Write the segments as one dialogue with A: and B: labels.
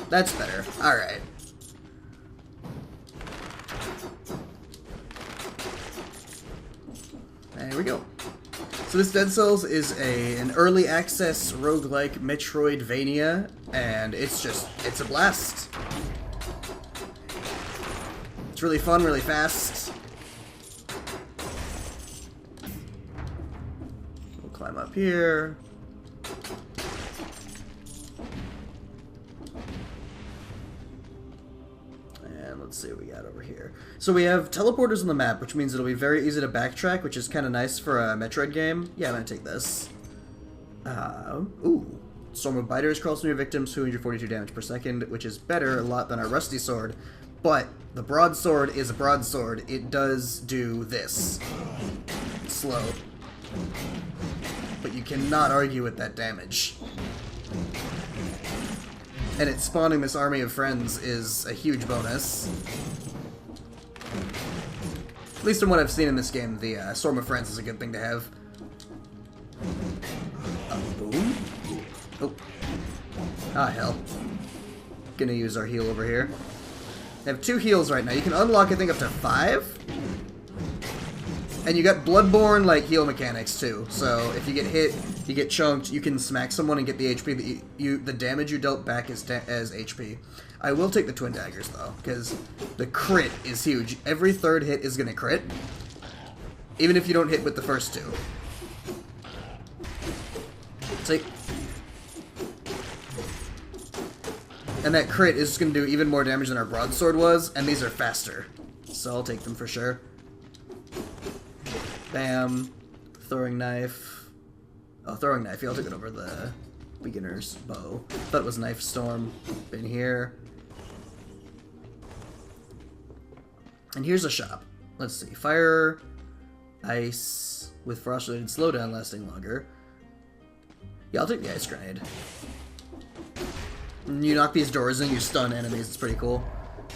A: That's better. Alright. There we go. So this Dead Cells is an early access roguelike Metroidvania, and it's a blast. It's really fun, really fast. We'll climb up here. Let's see what we got over here. So we have teleporters on the map, which means it'll be very easy to backtrack, which is kind of nice for a Metroid game. Yeah, I'm gonna take this. Ooh. Storm of Biters crawls through your victims, 242 damage per second, which is better a lot than our Rusty Sword. But the Broadsword is a broadsword. It does do this. It's slow. But you cannot argue with that damage. And it spawning this army of friends is a huge bonus. At least from what I've seen in this game, the Storm of Friends is a good thing to have. Boom. Oh. Ah, hell. Gonna use our heal over here. I have 2 heals right now. You can unlock, I think, up to 5? And you got Bloodborne, like, heal mechanics, too. So, if you get hit, you get chunked, you can smack someone and get the HP that the damage you dealt back as HP. I will take the Twin Daggers, though, because the crit is huge. Every third hit is going to crit, even if you don't hit with the first 2. See? And that crit is going to do even more damage than our broadsword was, and these are faster. So I'll take them for sure. Bam. Throwing knife. Oh, throwing knife. Yeah, I'll take it over the beginner's bow. Thought it was knife storm. Been here. And here's a shop. Let's see. Fire, ice, with frost-related slowdown lasting longer. Yeah, I'll take the ice grenade. You knock these doors in, you stun enemies. It's pretty cool.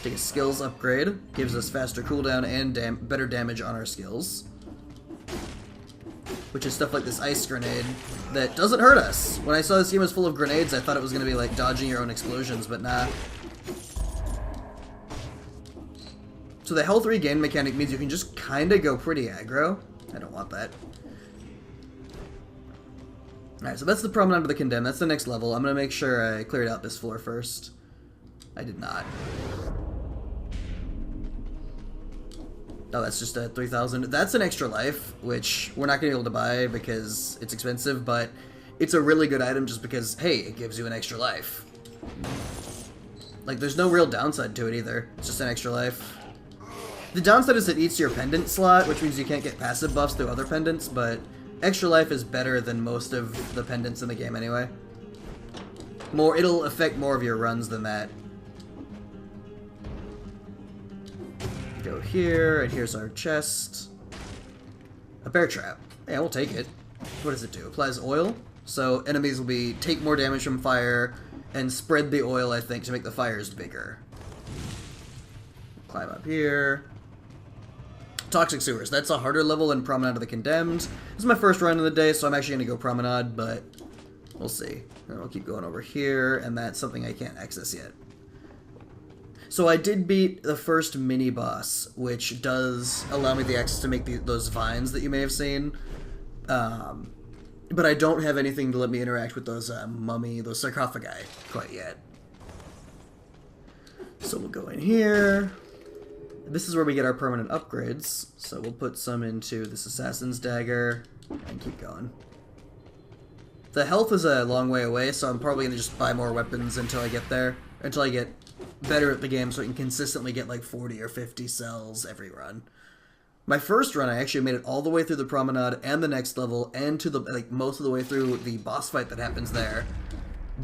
A: Take a skills upgrade. Gives us faster cooldown and better damage on our skills. Which is stuff like this ice grenade that doesn't hurt us. When I saw this game was full of grenades, I thought it was going to be like dodging your own explosions, but nah. So the health regain mechanic means you can just kind of go pretty aggro. I don't want that. Alright, so that's the Promenade of the Condemned. That's the next level. I'm going to make sure I cleared out this floor first. I did not. Oh, that's just a 3,000. That's an extra life, which we're not going to be able to buy because it's expensive, but it's a really good item just because, hey, it gives you an extra life. Like, there's no real downside to it either. It's just an extra life. The downside is it eats your pendant slot, which means you can't get passive buffs through other pendants, but extra life is better than most of the pendants in the game anyway. It'll affect more of your runs than that. Go here, and here's our chest. A bear trap. Yeah, we'll take it. What does it do? Applies oil, so enemies will take more damage from fire and spread the oil, I think, to make the fires bigger. Climb up here. Toxic sewers. That's a harder level than Promenade of the Condemned. This is my first run of the day, so I'm actually going to go Promenade, but we'll see. And we'll keep going over here, and that's something I can't access yet. So I did beat the first mini-boss, which does allow me the access to make those vines that you may have seen. But I don't have anything to let me interact with those those sarcophagi quite yet. So we'll go in here. This is where we get our permanent upgrades. So we'll put some into this Assassin's Dagger and keep going. The health is a long way away, so I'm probably going to just buy more weapons until I get there. Until I get better at the game so I can consistently get like 40 or 50 cells every run. My first run, I actually made it all the way through the Promenade and the next level and to the most of the way through the boss fight that happens there.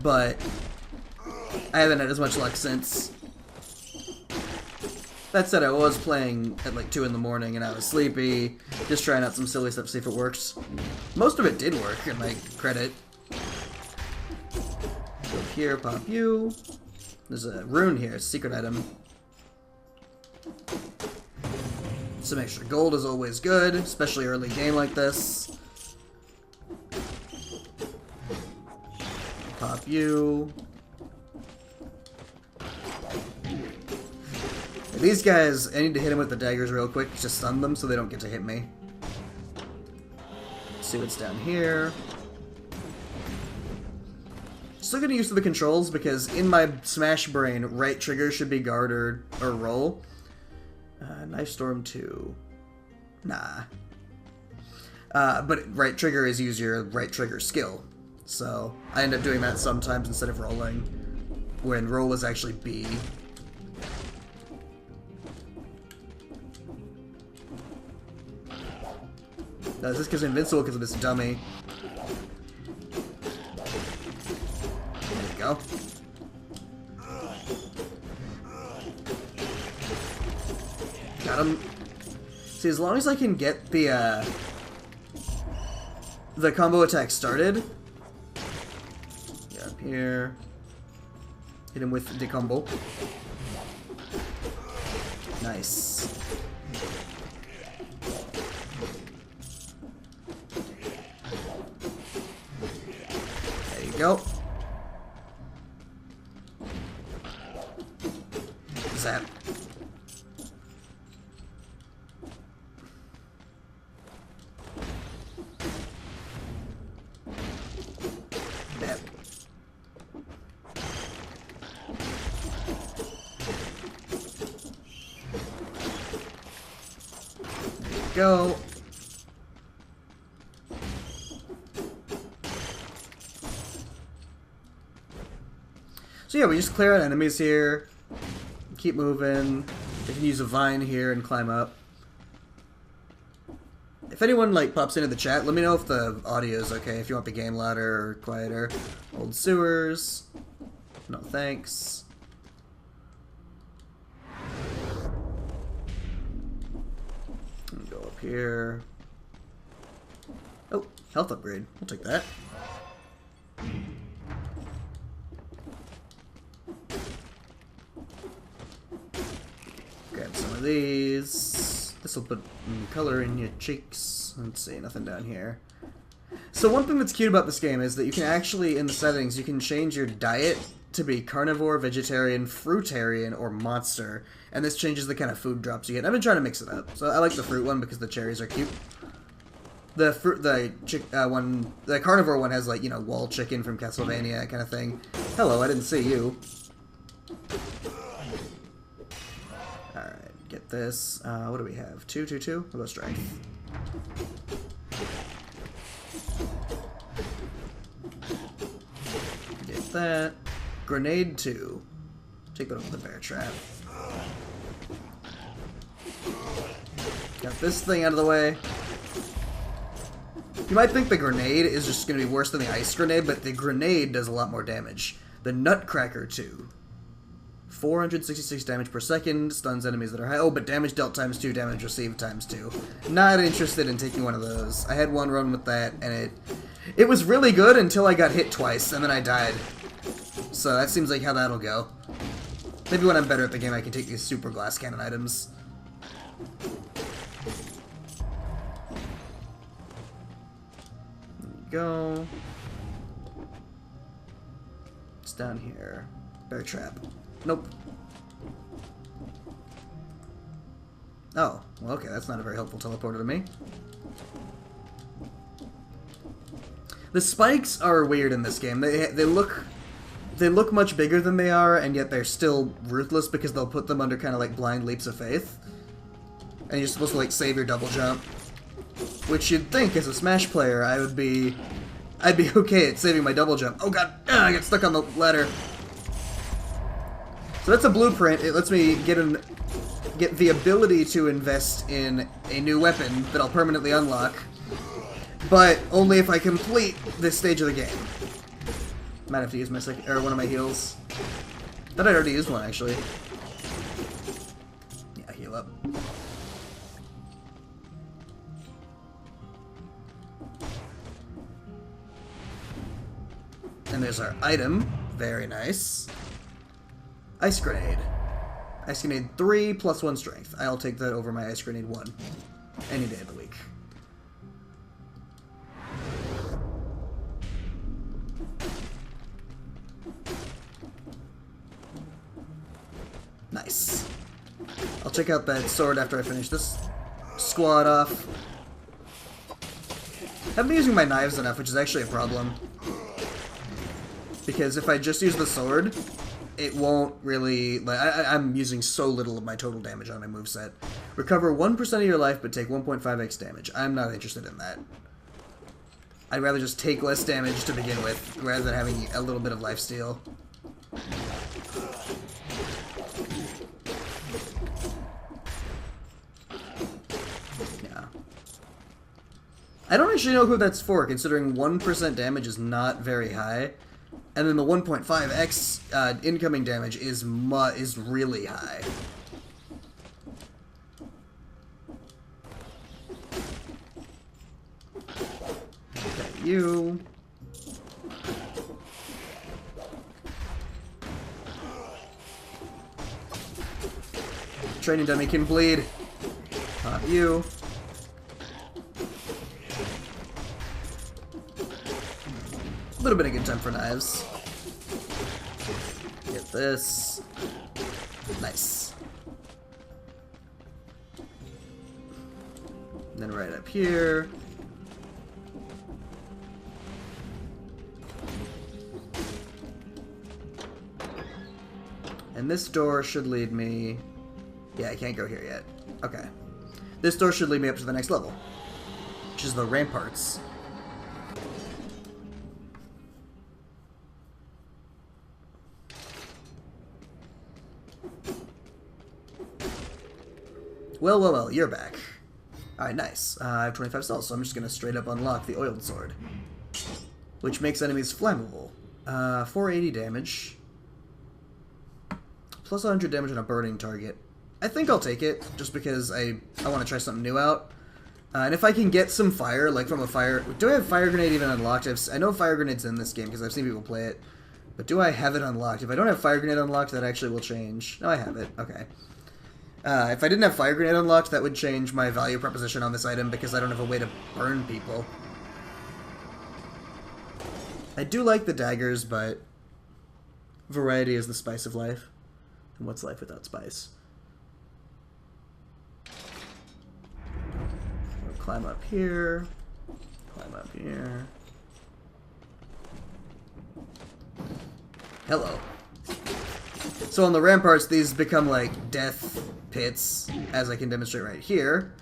A: But I haven't had as much luck since. That said, I was playing at like 2 in the morning and I was sleepy, just trying out some silly stuff to see if it works. Most of it did work, in my credit. Go here, pop you. There's a rune here, it's a secret item. Some extra gold is always good, especially early game like this. Pop you. these guys, I need to hit them with the daggers real quick to stun them so they don't get to hit me. Let's see what's down here. Still getting used to the controls because in my Smash brain, right trigger should be guard or roll. Knife Storm 2. Nah. But right trigger is use your right trigger skill. So I end up doing that sometimes instead of rolling, when roll is actually B. Is this because invincible because of this dummy? There we go. Got him. See, as long as I can get the combo attack started. Yeah, up here. Hit him with the combo. Nice. There you go. Zap. Bap. There you go. So yeah, we just clear out enemies here. Keep moving. We can use a vine here and climb up. If anyone like pops into the chat, let me know if the audio is okay. If you want the game louder or quieter. Old sewers. No thanks. Go up here. Oh, health upgrade. We'll take that. Grab some of these. This will put color in your cheeks. Let's see, nothing down here. So one thing that's cute about this game is that you can actually, in the settings, you can change your diet to be carnivore, vegetarian, fruitarian, or monster. And this changes the kind of food drops you get. I've been trying to mix it up. So I like the fruit one because the cherries are cute. The carnivore one has, like, you know, wall chicken from Castlevania kind of thing. Hello, I didn't see you. Alright, get this. What do we have? 2, 2, 2? We'll go strength. Get that. Grenade 2. Take that over the bear trap. Got this thing out of the way. You might think the grenade is just going to be worse than the ice grenade, but the grenade does a lot more damage. The Nutcracker 2. 466 damage per second, stuns enemies that are high. Oh, but damage dealt times 2, damage received times 2. Not interested in taking one of those. I had one run with that, and it was really good until I got hit twice, and then I died. So that seems like how that'll go. Maybe when I'm better at the game, I can take these super glass cannon items. There we go. It's down here. Bear trap. Nope. Oh, well, okay, that's not a very helpful teleporter to me. The spikes are weird in this game. They look much bigger than they are, and yet they're still ruthless because they'll put them under kind of like blind leaps of faith. And you're supposed to like save your double jump, which you'd think as a Smash player I'd be okay at saving my double jump. Oh god, I got stuck on the ladder. So that's a blueprint. It lets me get the ability to invest in a new weapon that I'll permanently unlock, but only if I complete this stage of the game. Might have to use my one of my heals. Thought I'd already used one actually. Yeah, heal up. And there's our item. Very nice. Ice Grenade. Ice Grenade 3 plus 1 strength. I'll take that over my Ice Grenade 1. Any day of the week. Nice. I'll check out that sword after I finish this squad off. I haven't been using my knives enough, which is actually a problem. Because if I just use the sword, it won't really... Like, I'm using so little of my total damage on my moveset. Recover 1% of your life, but take 1.5x damage. I'm not interested in that. I'd rather just take less damage to begin with, rather than having a little bit of lifesteal. Yeah. I don't actually know who that's for, considering 1% damage is not very high. And then the 1.5x incoming damage is really high. Okay, you. Training dummy can bleed. Pop you. A little bit of good time for knives. Get this. Nice. And then right up here. And this door should lead me... Yeah, I can't go here yet. Okay. This door should lead me up to the next level, which is the ramparts. Well, you're back. Alright, nice. I have 25 cells, so I'm just gonna straight up unlock the oiled sword, which makes enemies flammable. 480 damage. Plus 100 damage on a burning target. I think I'll take it, just because I want to try something new out. And if I can get some fire, like from a fire... Do I have Fire Grenade even unlocked? I know Fire Grenade's in this game, because I've seen people play it. But do I have it unlocked? If I don't have Fire Grenade unlocked, that actually will change. No, I have it. Okay. If I didn't have Fire Grenade unlocked, that would change my value proposition on this item, because I don't have a way to burn people. I do like the daggers, but... variety is the spice of life. And what's life without spice? We'll climb up here. Climb up here. Hello. So on the ramparts, these become like death pits, as I can demonstrate right here.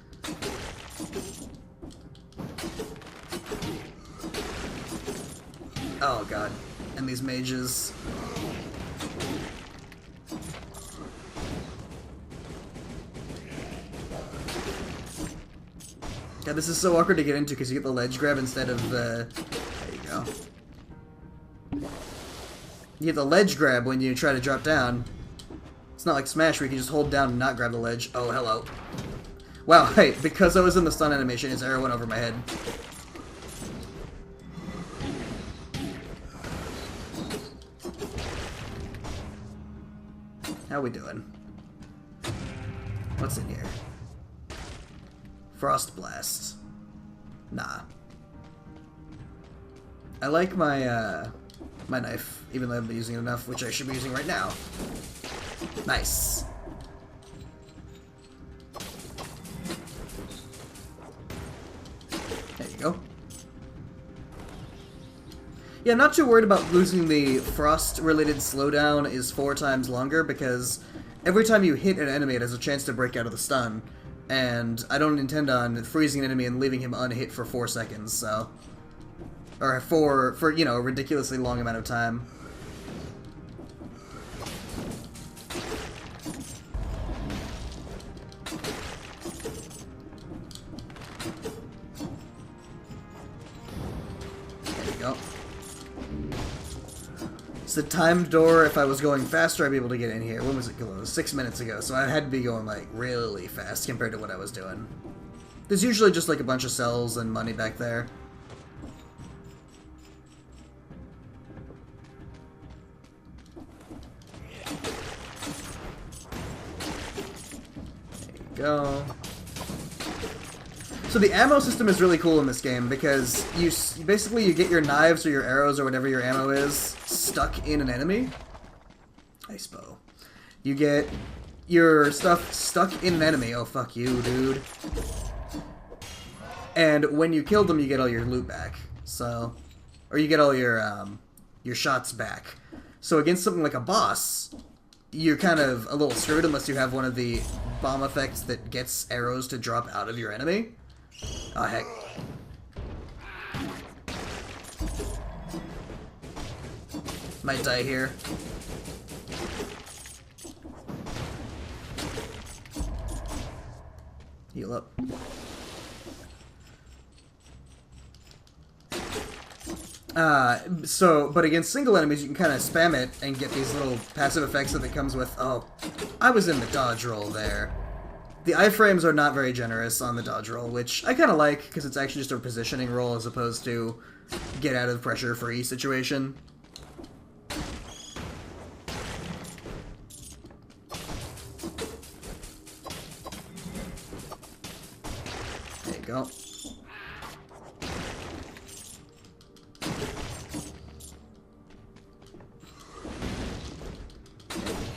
A: Oh god. And these mages. God, this is so awkward to get into because you get the ledge grab instead of the... There you go. You get the ledge grab when you try to drop down. It's not like Smash where you can just hold down and not grab the ledge. Oh, hello. Wow, hey, because I was in the stun animation, his arrow went over my head. How we doing? What's in here? Frost Blast. Nah. I like my, my knife, even though I haven't been using it enough, which I should be using right now. Nice. There you go. Yeah, I'm not too worried about losing the frost-related slowdown is 4 times longer, because every time you hit an enemy, it has a chance to break out of the stun. And I don't intend on freezing an enemy and leaving him unhit for 4 seconds, so... Or for you know, a ridiculously long amount of time. There you go. It's the timed door. If I was going faster, I'd be able to get in here. When was it closed? 6 minutes ago, so I had to be going, like, really fast compared to what I was doing. There's usually just, like, a bunch of cells and money back there. There you go. So the ammo system is really cool in this game because you get your knives or your arrows or whatever your ammo is stuck in an enemy. Ice bow. You get your stuff stuck in an enemy. Oh, fuck you, dude. And when you kill them, you get all your loot back. So, or you get all your shots back. So against something like a boss, you're kind of a little screwed unless you have one of the bomb effects that gets arrows to drop out of your enemy. Oh, heck. Might die here. Heal up. But against single enemies, you can kind of spam it and get these little passive effects that it comes with. Oh, I was in the dodge roll there. The iframes are not very generous on the dodge roll, which I kind of like, because it's actually just a positioning roll as opposed to get out of pressure-free situation. There you go.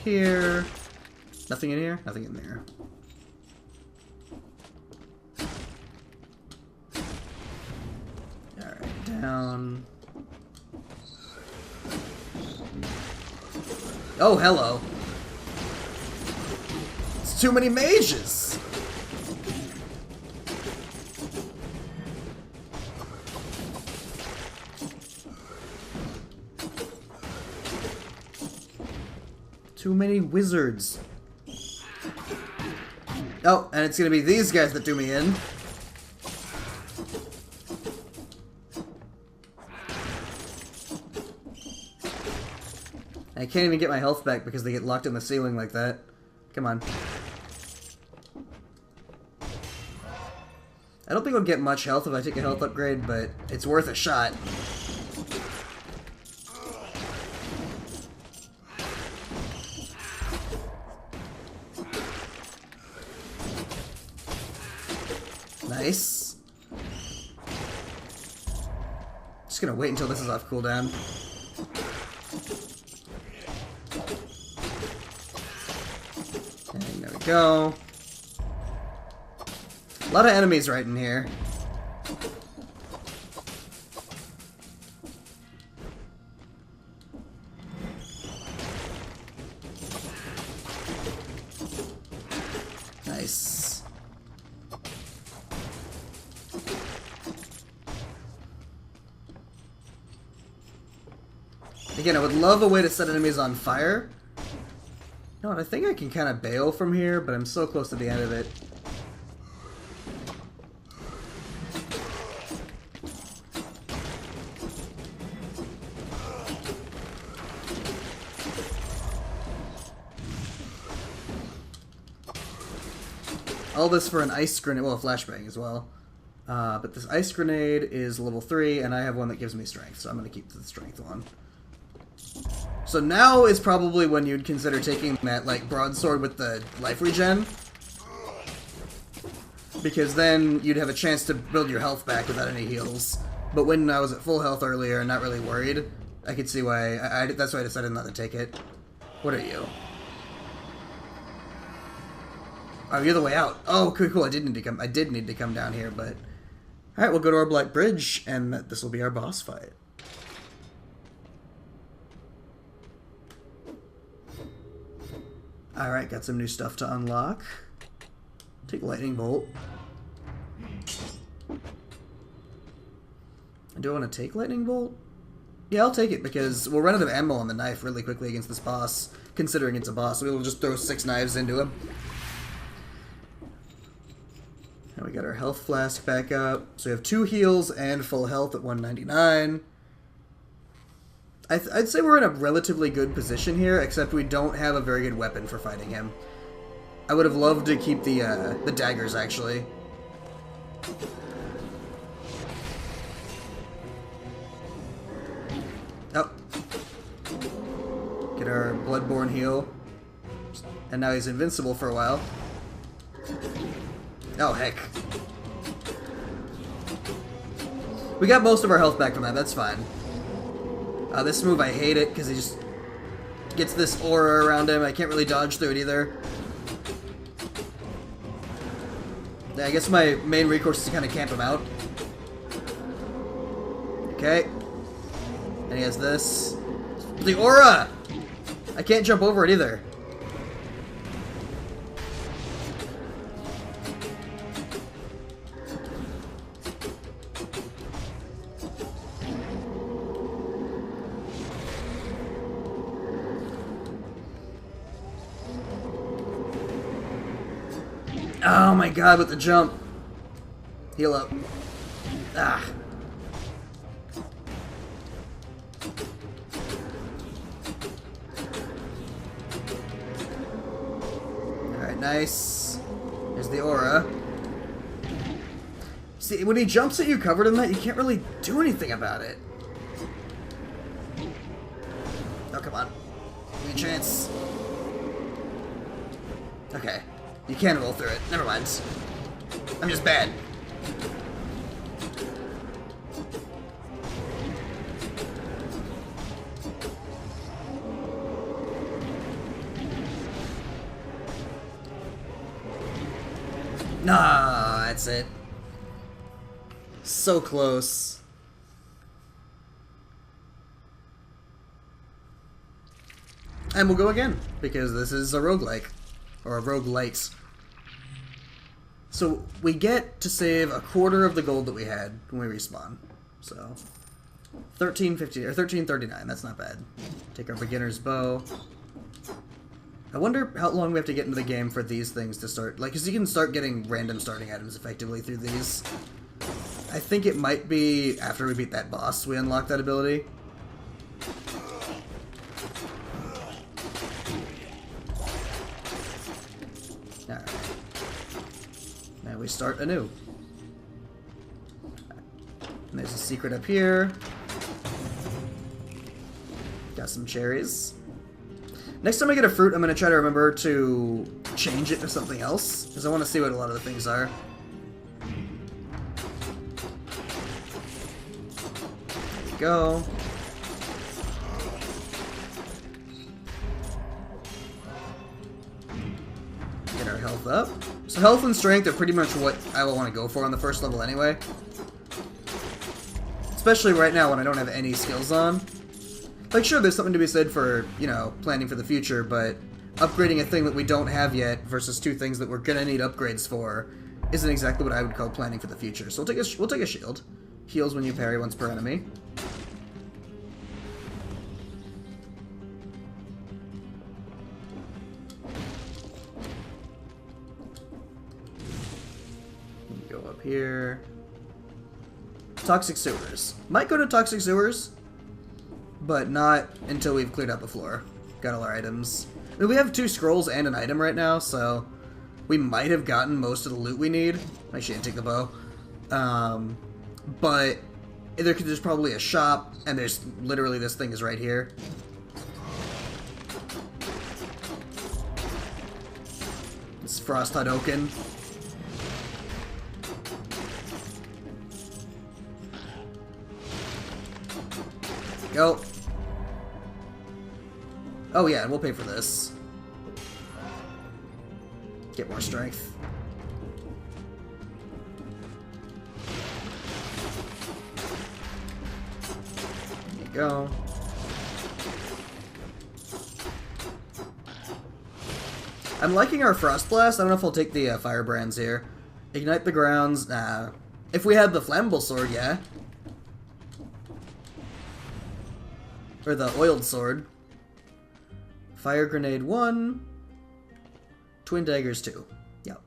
A: Here. Nothing in here? Nothing in there. Alright, down. Oh, hello. It's too many mages! Too many wizards. Oh, and it's gonna be these guys that do me in. I can't even get my health back because they get locked in the ceiling like that. Come on. I don't think I'll get much health if I take a health upgrade, but it's worth a shot. Nice. Just gonna wait until this is off cooldown. And there we go. A lot of enemies right in here. Nice. Again, I would love a way to set enemies on fire. You know what, I think I can kind of bail from here, but I'm so close to the end of it. All this for an ice grenade, well, a flashbang as well. But this ice grenade is level 3, and I have one that gives me strength, so I'm going to keep the strength one. So now is probably when you'd consider taking that, like, broadsword with the life regen. Because then you'd have a chance to build your health back without any heals. But when I was at full health earlier and not really worried, I could see why, that's why I decided not to take it. What are you? Oh, you're the way out. Oh, cool. I did need to come down here, but all right, we'll go to our Black Bridge, and this will be our boss fight. All right, got some new stuff to unlock. Take Lightning Bolt. Do I want to take Lightning Bolt? Yeah, I'll take it because we'll run out of ammo on the knife really quickly against this boss, considering it's a boss. So we'll just throw 6 knives into him. And we got our health flask back up. So we have 2 heals and full health at 199. I'd say we're in a relatively good position here, except we don't have a very good weapon for fighting him. I would have loved to keep the daggers, actually. Oh. Get our Bloodborne heal. And now he's invincible for a while. Oh, heck. We got most of our health back from that, that's fine. This move, I hate it, because he just gets this aura around him. I can't really dodge through it either. Yeah, I guess my main recourse is to kind of camp him out. Okay. And he has this. The aura! I can't jump over it either. Oh my god, with the jump. Heal up. Ah. Alright, nice. Here's the aura. See, when he jumps at you covered in that, you can't really do anything about it. Oh, come on. Give me a chance. Okay. You can roll through it. Never mind. I'm just bad. Nah, that's it. So close. And we'll go again, because this is a roguelike. Or a roguelite. So we get to save a quarter of the gold that we had when we respawn. So 1350 or 1339, that's not bad. Take our beginner's bow. I wonder how long we have to get into the game for these things to start, like, because you can start getting random starting items effectively through these. I think it might be after we beat that boss we unlock that ability. Alright. Now we start anew. And there's a secret up here. Got some cherries. Next time I get a fruit, I'm going to try to remember to change it to something else, because I want to see what a lot of the things are. There we go. Get our health up. So health and strength are pretty much what I will want to go for on the first level anyway. Especially right now when I don't have any skills on. Like, sure, there's something to be said for, you know, planning for the future, but upgrading a thing that we don't have yet versus two things that we're gonna need upgrades for isn't exactly what I would call planning for the future. So we'll take a shield. Heals when you parry once per enemy. Go up here. Toxic sewers. Might go to toxic sewers, but not until we've cleared out the floor. Got all our items. I mean, we have 2 scrolls and an item right now, so we might have gotten most of the loot we need. I shouldn't take the bow. But there's probably a shop, and there's literally this thing is right here. It's Frost Hadoken. Go. Oh yeah, we'll pay for this. Get more strength. There you go. I'm liking our Frost Blast. I don't know if I'll take the Firebrands here. Ignite the grounds. Nah. If we had the Flammable Sword, yeah. Or the Oiled Sword. Fire Grenade 1. Twin Daggers 2. Yep.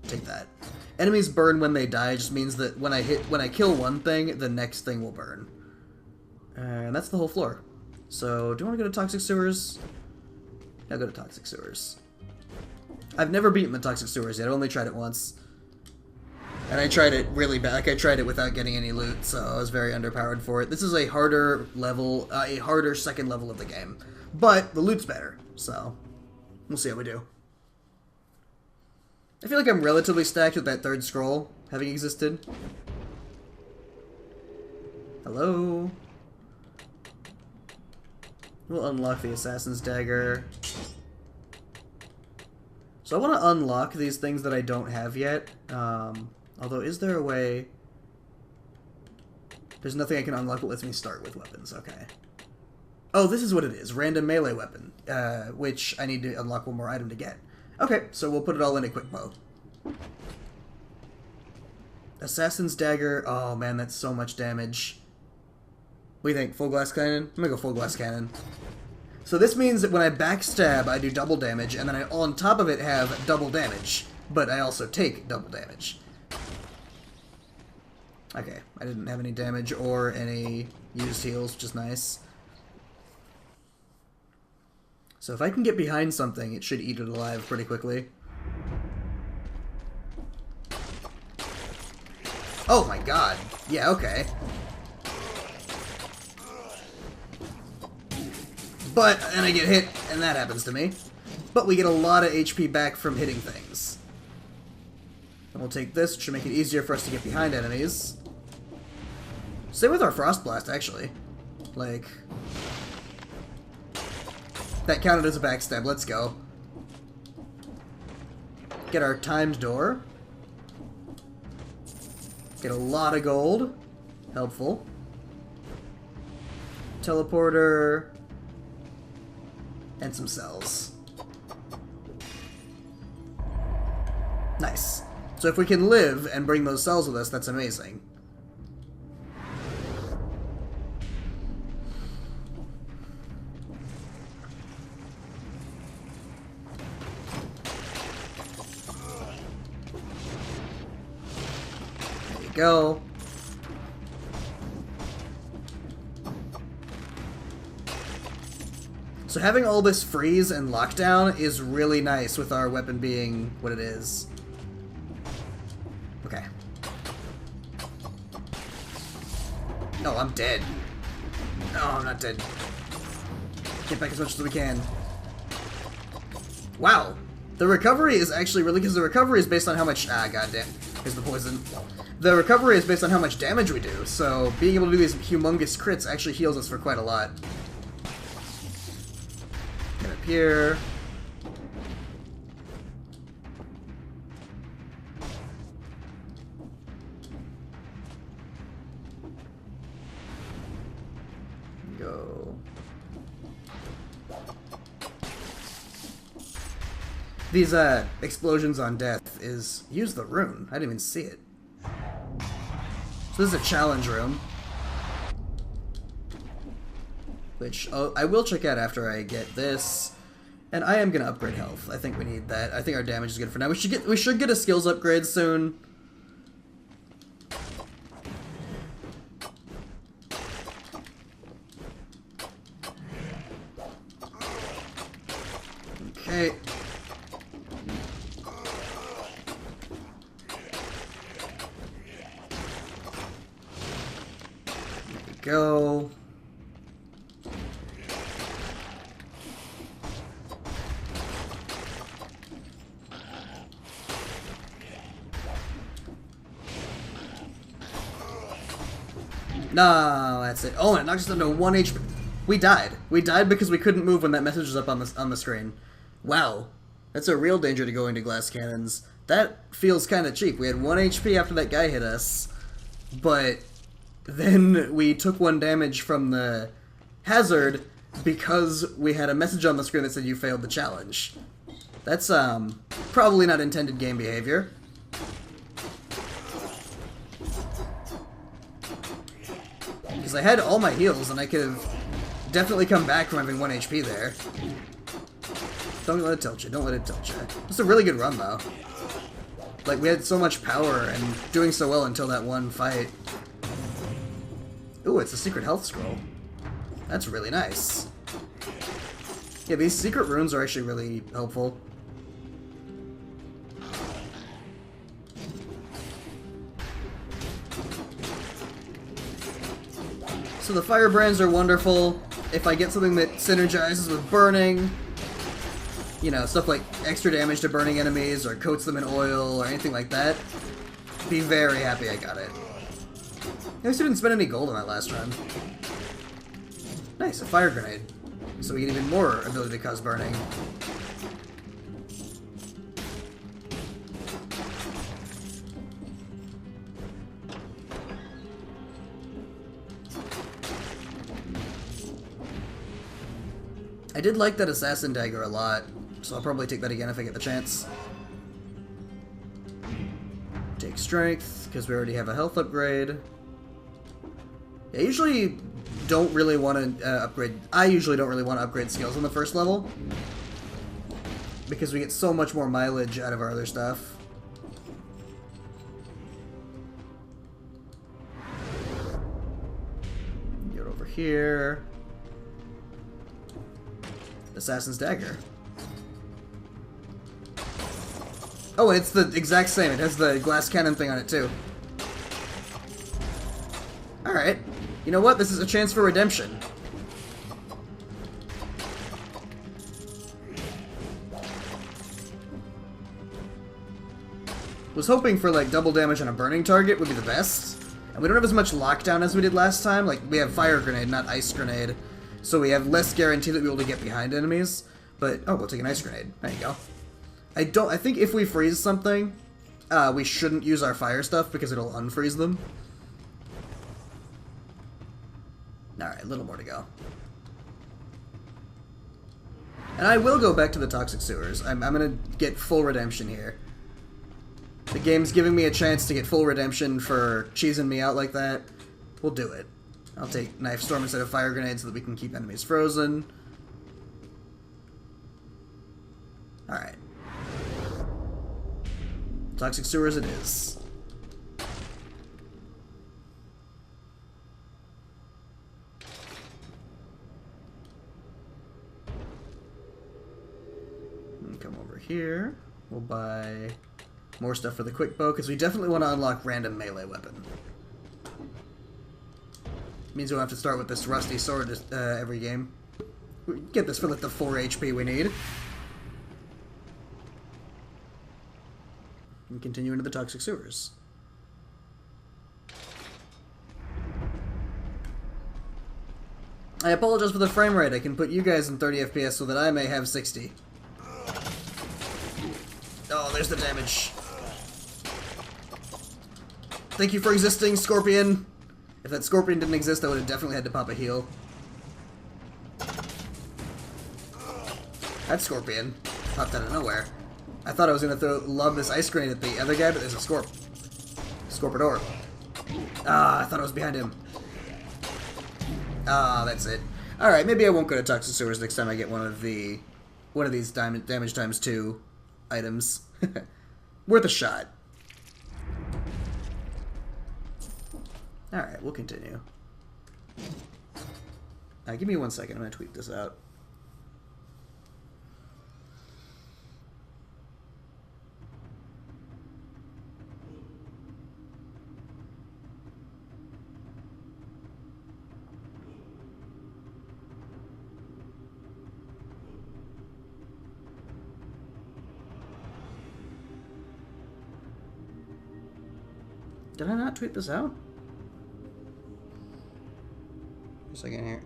A: Take that. Enemies burn when they die, just means that when I kill one thing, the next thing will burn. And that's the whole floor. So, do you want to go to Toxic Sewers? I'll go to Toxic Sewers. I've never beaten the Toxic Sewers yet, I've only tried it once. And I tried it really bad, like I tried it without getting any loot, so I was very underpowered for it. This is a harder level, a harder second level of the game. But the loot's better, so we'll see how we do. I feel like I'm relatively stacked with that 3rd scroll having existed. Hello? We'll unlock the Assassin's Dagger. So I want to unlock these things that I don't have yet. Although, is there a way... There's nothing I can unlock that lets me start with weapons. Okay. Oh, this is what it is. Random melee weapon. Which I need to unlock one more item to get. Okay, so we'll put it all in a quick bow. Assassin's Dagger. Oh, man, that's so much damage. What do you think? Full glass cannon? I'm gonna go full glass cannon. So this means that when I backstab, I do double damage, and then I, on top of it, have double damage. But I also take double damage. Okay, I didn't have any damage or any used heals, which is nice. So if I can get behind something, it should eat it alive pretty quickly. Oh my god. Yeah, okay. But, and I get hit, and that happens to me. But we get a lot of HP back from hitting things. And we'll take this, which should make it easier for us to get behind enemies. Same with our Frost Blast, actually. Like... That counted as a backstab, let's go. Get our timed door. Get a lot of gold. Helpful. Teleporter. And some cells. Nice. So if we can live and bring those cells with us, that's amazing. There you go. So having all this freeze and lockdown is really nice with our weapon being what it is. Okay. No, I'm dead. No, I'm not dead. Get back as much as we can. Wow. The recovery is actually really... Because the recovery is based on how much... Ah, goddamn. Here's the poison. The recovery is based on how much damage we do, so being able to do these humongous crits actually heals us for quite a lot. Get up here. Go. These explosions on death is use the rune. I didn't even see it. So this is a challenge room, which I will check out after I get this. And I am gonna upgrade health. I think we need that. I think our damage is good for now. We should get a skills upgrade soon. Okay. There we go. No, that's it. Oh, and it knocked us down to 1 HP. We died. We died because we couldn't move when that message was up on the screen. Wow. That's a real danger to go into glass cannons. That feels kind of cheap. We had 1 HP after that guy hit us, but then we took 1 damage from the hazard because we had a message on the screen that said you failed the challenge. That's probably not intended game behavior. Because I had all my heals, and I could have definitely come back from having 1 HP there. Don't let it tilt you. Don't let it tilt you. It's a really good run, though. Like, we had so much power and doing so well until that one fight. Ooh, it's a secret health scroll. That's really nice. Yeah, these secret runes are actually really helpful. So the firebrands are wonderful. If I get something that synergizes with burning, you know, stuff like extra damage to burning enemies or coats them in oil or anything like that, be very happy I got it. I also didn't spend any gold on that last run. Nice, a fire grenade. So we get even more ability to cause burning. I did like that assassin dagger a lot, so I'll probably take that again if I get the chance. Take strength, because we already have a health upgrade. I usually don't really want to upgrade... I usually don't really want to upgrade skills on the first level, because we get so much more mileage out of our other stuff. Get over here. Assassin's Dagger. Oh, and it's the exact same. It has the glass cannon thing on it, too. Alright. You know what? This is a chance for redemption. Was hoping for, like, double damage on a burning target would be the best. And we don't have as much lockdown as we did last time. Like, we have fire grenade, not ice grenade. So we have less guarantee that we'll be able to get behind enemies. But, oh, we'll take an ice grenade. There you go. I think if we freeze something, we shouldn't use our fire stuff because it'll unfreeze them. Alright, a little more to go. And I will go back to the toxic sewers. I'm gonna get full redemption here. The game's giving me a chance to get full redemption for cheesing me out like that. We'll do it. I'll take Knife Storm instead of Fire Grenade so that we can keep enemies frozen. Alright. Toxic Sewers it is. And come over here. We'll buy more stuff for the quick bow, because we definitely want to unlock random melee weapon. Means we'll have to start with this rusty sword every game. We get this for like the 4 HP we need. And continue into the toxic sewers. I apologize for the frame rate. I can put you guys in 30 FPS so that I may have 60. Oh, there's the damage. Thank you for existing, Scorpion. If that Scorpion didn't exist, I would have definitely had to pop a heal. That Scorpion popped out of nowhere. I thought I was going to lob this ice grenade at the other guy, but there's a Scorpidor. Ah, I thought I was behind him. Ah, that's it. Alright, maybe I won't go to Toxic Sewers next time I get one of these damage times 2 items. Worth a shot. Alright, we'll continue. Give me 1 second, I'm going to tweet this out. Did I not tweet this out? A second here.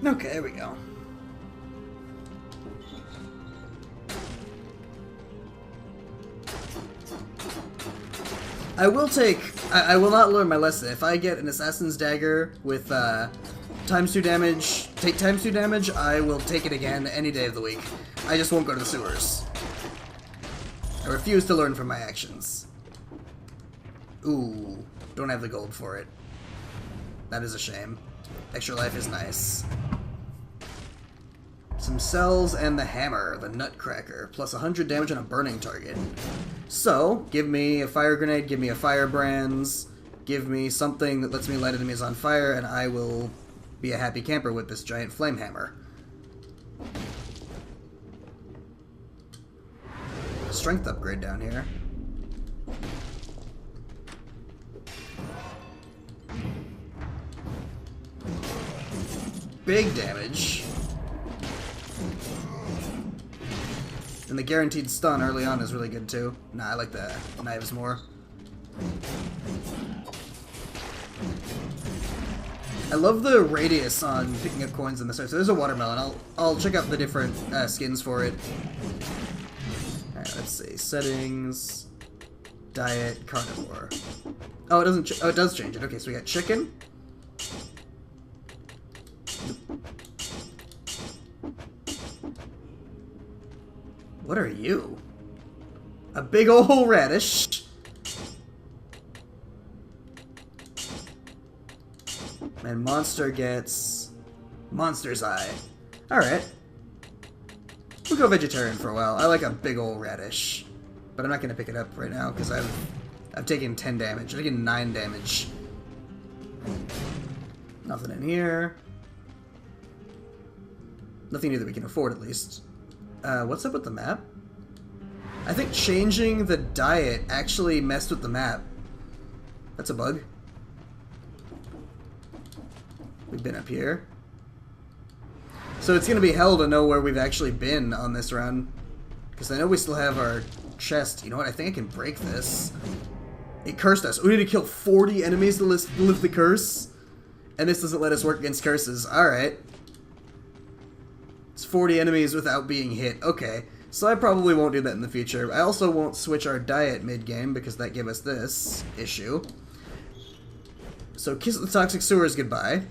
A: Okay, there we go. I will not learn my lesson. If I get an Assassin's Dagger with ×2 damage, take ×2 damage, I will take it again any day of the week. I just won't go to the sewers. I refuse to learn from my actions. Ooh, don't have the gold for it. That is a shame. Extra life is nice. Some cells and the hammer, the nutcracker, plus 100 damage on a burning target. So, give me a fire grenade, give me a firebrands, give me something that lets me light enemies on fire, and I will be a happy camper with this giant flame hammer. Strength upgrade down here. Big damage. And the guaranteed stun early on is really good too. Nah, I like the knives more. I love the radius on picking up coins in this. So there's a watermelon. I'll check out the different skins for it. Alright, let's see. Settings. Diet. Carnivore. Oh, it doesn't. Oh, it does change it. Okay, so we got chicken. What are you? A big ol' radish. And monster gets Monster's Eye. Alright. We'll go vegetarian for a while. I like a big ol' radish. But I'm not gonna pick it up right now because I've taken 10 damage. I've taken 9 damage. Nothing in here. Nothing new that we can afford at least. What's up with the map? I think changing the diet actually messed with the map. That's a bug. We've been up here. So it's gonna be hell to know where we've actually been on this run. Because I know we still have our chest. You know what? I think I can break this. It cursed us. We need to kill 40 enemies to lift the curse. And this doesn't let us work against curses. Alright. It's 40 enemies without being hit. Okay. So I probably won't do that in the future. I also won't switch our diet mid-game because that gave us this issue. So kiss the toxic sewers goodbye.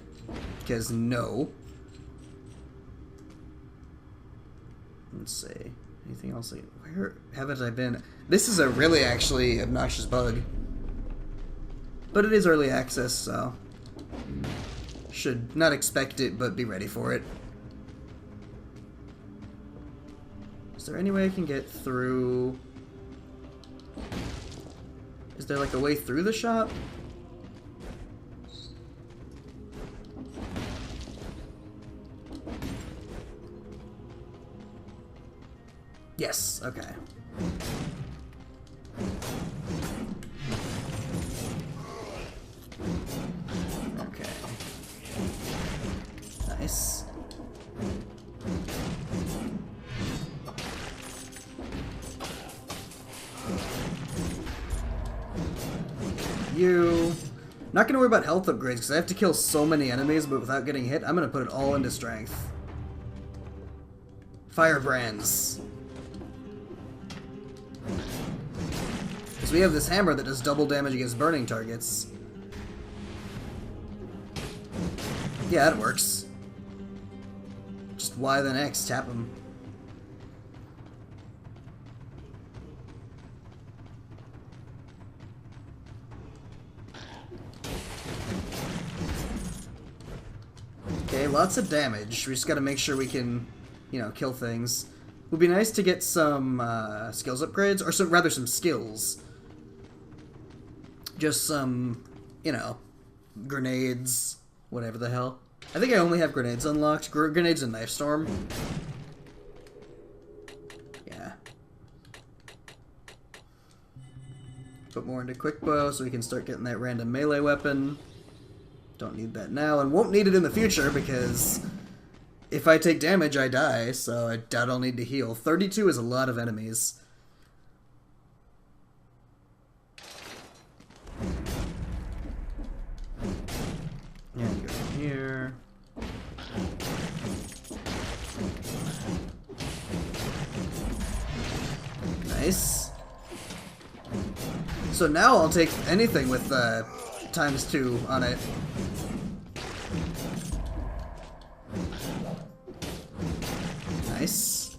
A: Because no. Let's see. Anything else? Where haven't I been? This is a really actually obnoxious bug. But it is early access, so should not expect it, but be ready for it. Is there any way I can get through? Is there like a way through the shop? Yes, okay. Okay. Nice. You. Not gonna worry about health upgrades because I have to kill so many enemies, but without getting hit, I'm gonna put it all into strength. Firebrands. Because we have this hammer that does double damage against burning targets. Yeah, that works. Just Y then X, tap him. Okay, lots of damage. We just gotta make sure we can, you know, kill things. It would be nice to get some skills upgrades, or rather some skills. Just some, you know, grenades, whatever the hell. I think I only have grenades unlocked. Grenades and Knife Storm. Yeah. Put more into Quick Bow so we can start getting that random melee weapon. Don't need that now, and won't need it in the future because if I take damage, I die, so I doubt I'll need to heal. 32 is a lot of enemies. And go here. So now I'll take anything with ×2 on it. Nice.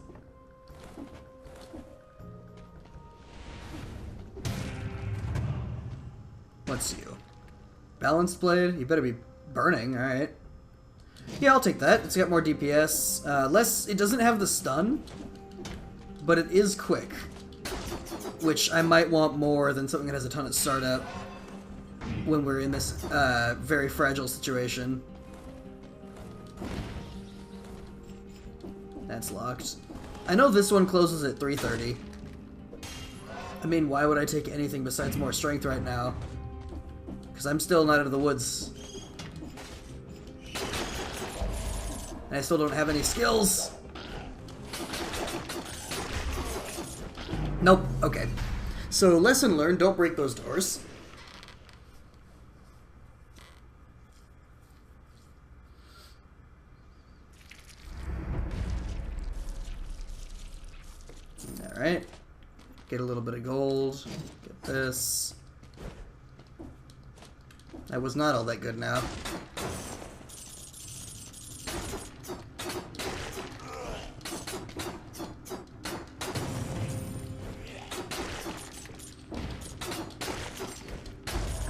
A: What's you? Balanced blade? You better be burning, alright. Yeah, I'll take that. It's got more DPS. It doesn't have the stun, but it is quick. Which I might want more than something that has a ton of startup when we're in this very fragile situation. That's locked. I know this one closes at 3:30. I mean, why would I take anything besides more strength right now? Because I'm still not out of the woods. And I still don't have any skills. Nope. Okay. So, lesson learned, don't break those doors. Alright. Get a little bit of gold. Get this. That was not all that good now.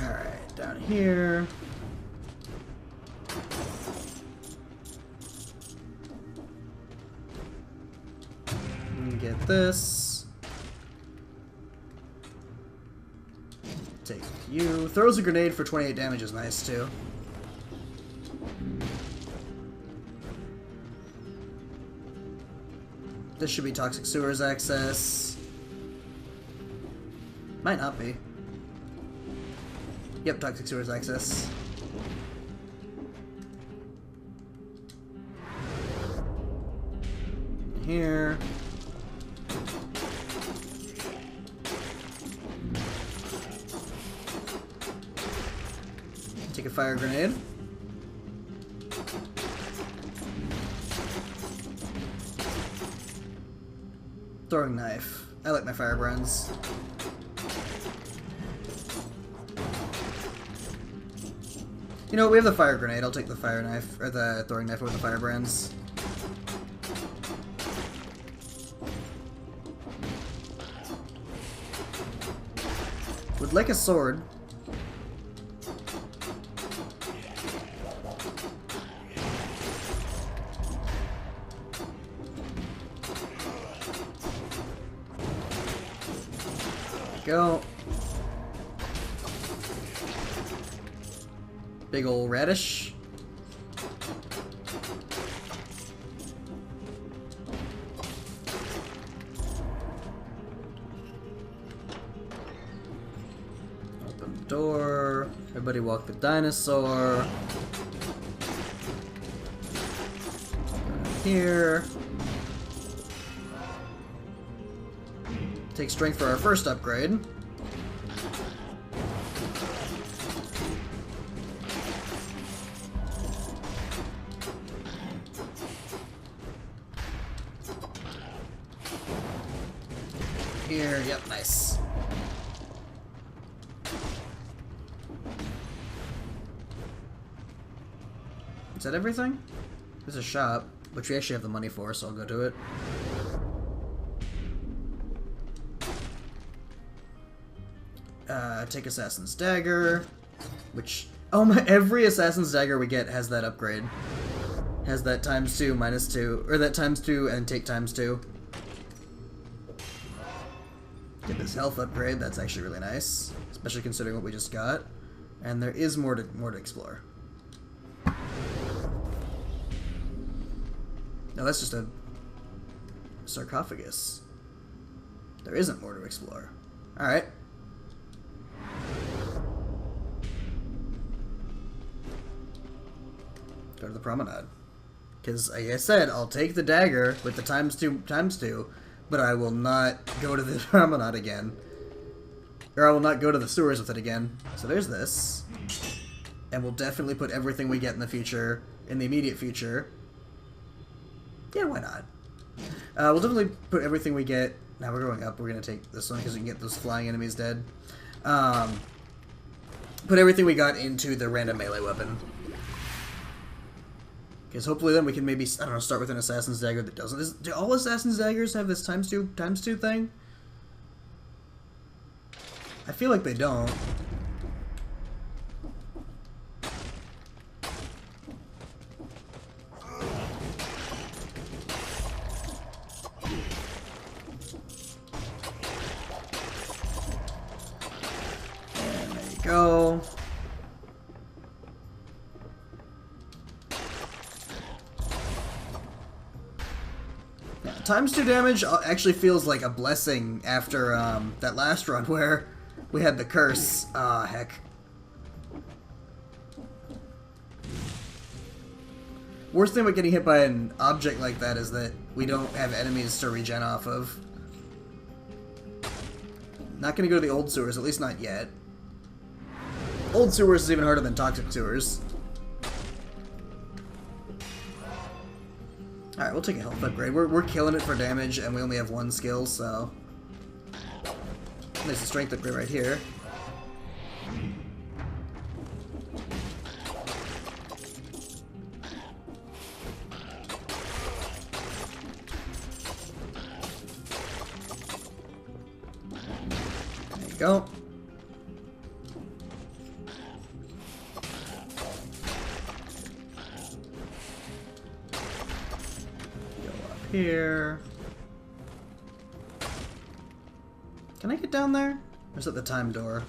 A: Alright, down here. Get this. Take you. Throws a grenade for 28 damage is nice too. This should be Toxic Sewers access. Might not be. Yep, Toxic Sewers access. Here. Take a fire grenade. Throwing knife. I like my firebrands. You know, we have the fire grenade. I'll take the fire knife, or the throwing knife over the firebrands. Would like a sword. Go. Big ol' radish. Open the door. Everybody walk the dinosaur. Here. Take strength for our first upgrade. Here, yep, nice. Is that everything? There's a shop, which we actually have the money for, so I'll go to it. Take Assassin's Dagger, which... Oh my, every Assassin's Dagger we get has that upgrade. Has that ×2, -2, or that ×2 and take ×2. Get this health upgrade, that's actually really nice. Especially considering what we just got. And there is more to explore. No, that's just a sarcophagus. There isn't more to explore. Alright. Go to the promenade. Because, like I said, I'll take the dagger with the ×2, but I will not go to the promenade again. Or I will not go to the sewers with it again. So there's this. And we'll definitely put everything we get in the future, in the immediate future. Yeah, why not? We'll definitely put everything we get... Now we're going up, we're going to take this one because we can get those flying enemies dead. Put everything we got into the random melee weapon. Because hopefully then we can maybe, I don't know, start with an Assassin's Dagger that doesn't... Do all Assassin's Daggers have this times two thing? I feel like they don't. And there you go. Times 2 damage actually feels like a blessing after that last run where we had the curse. Ah, heck. Worst thing about getting hit by an object like that is that we don't have enemies to regen off of. Not gonna go to the old sewers, at least not yet. Old sewers is even harder than toxic sewers. Alright, we'll take a health upgrade. We're killing it for damage, and we only have one skill, so... There's a strength upgrade right here. There you go. Here. Can I get down there? Or is it the time door?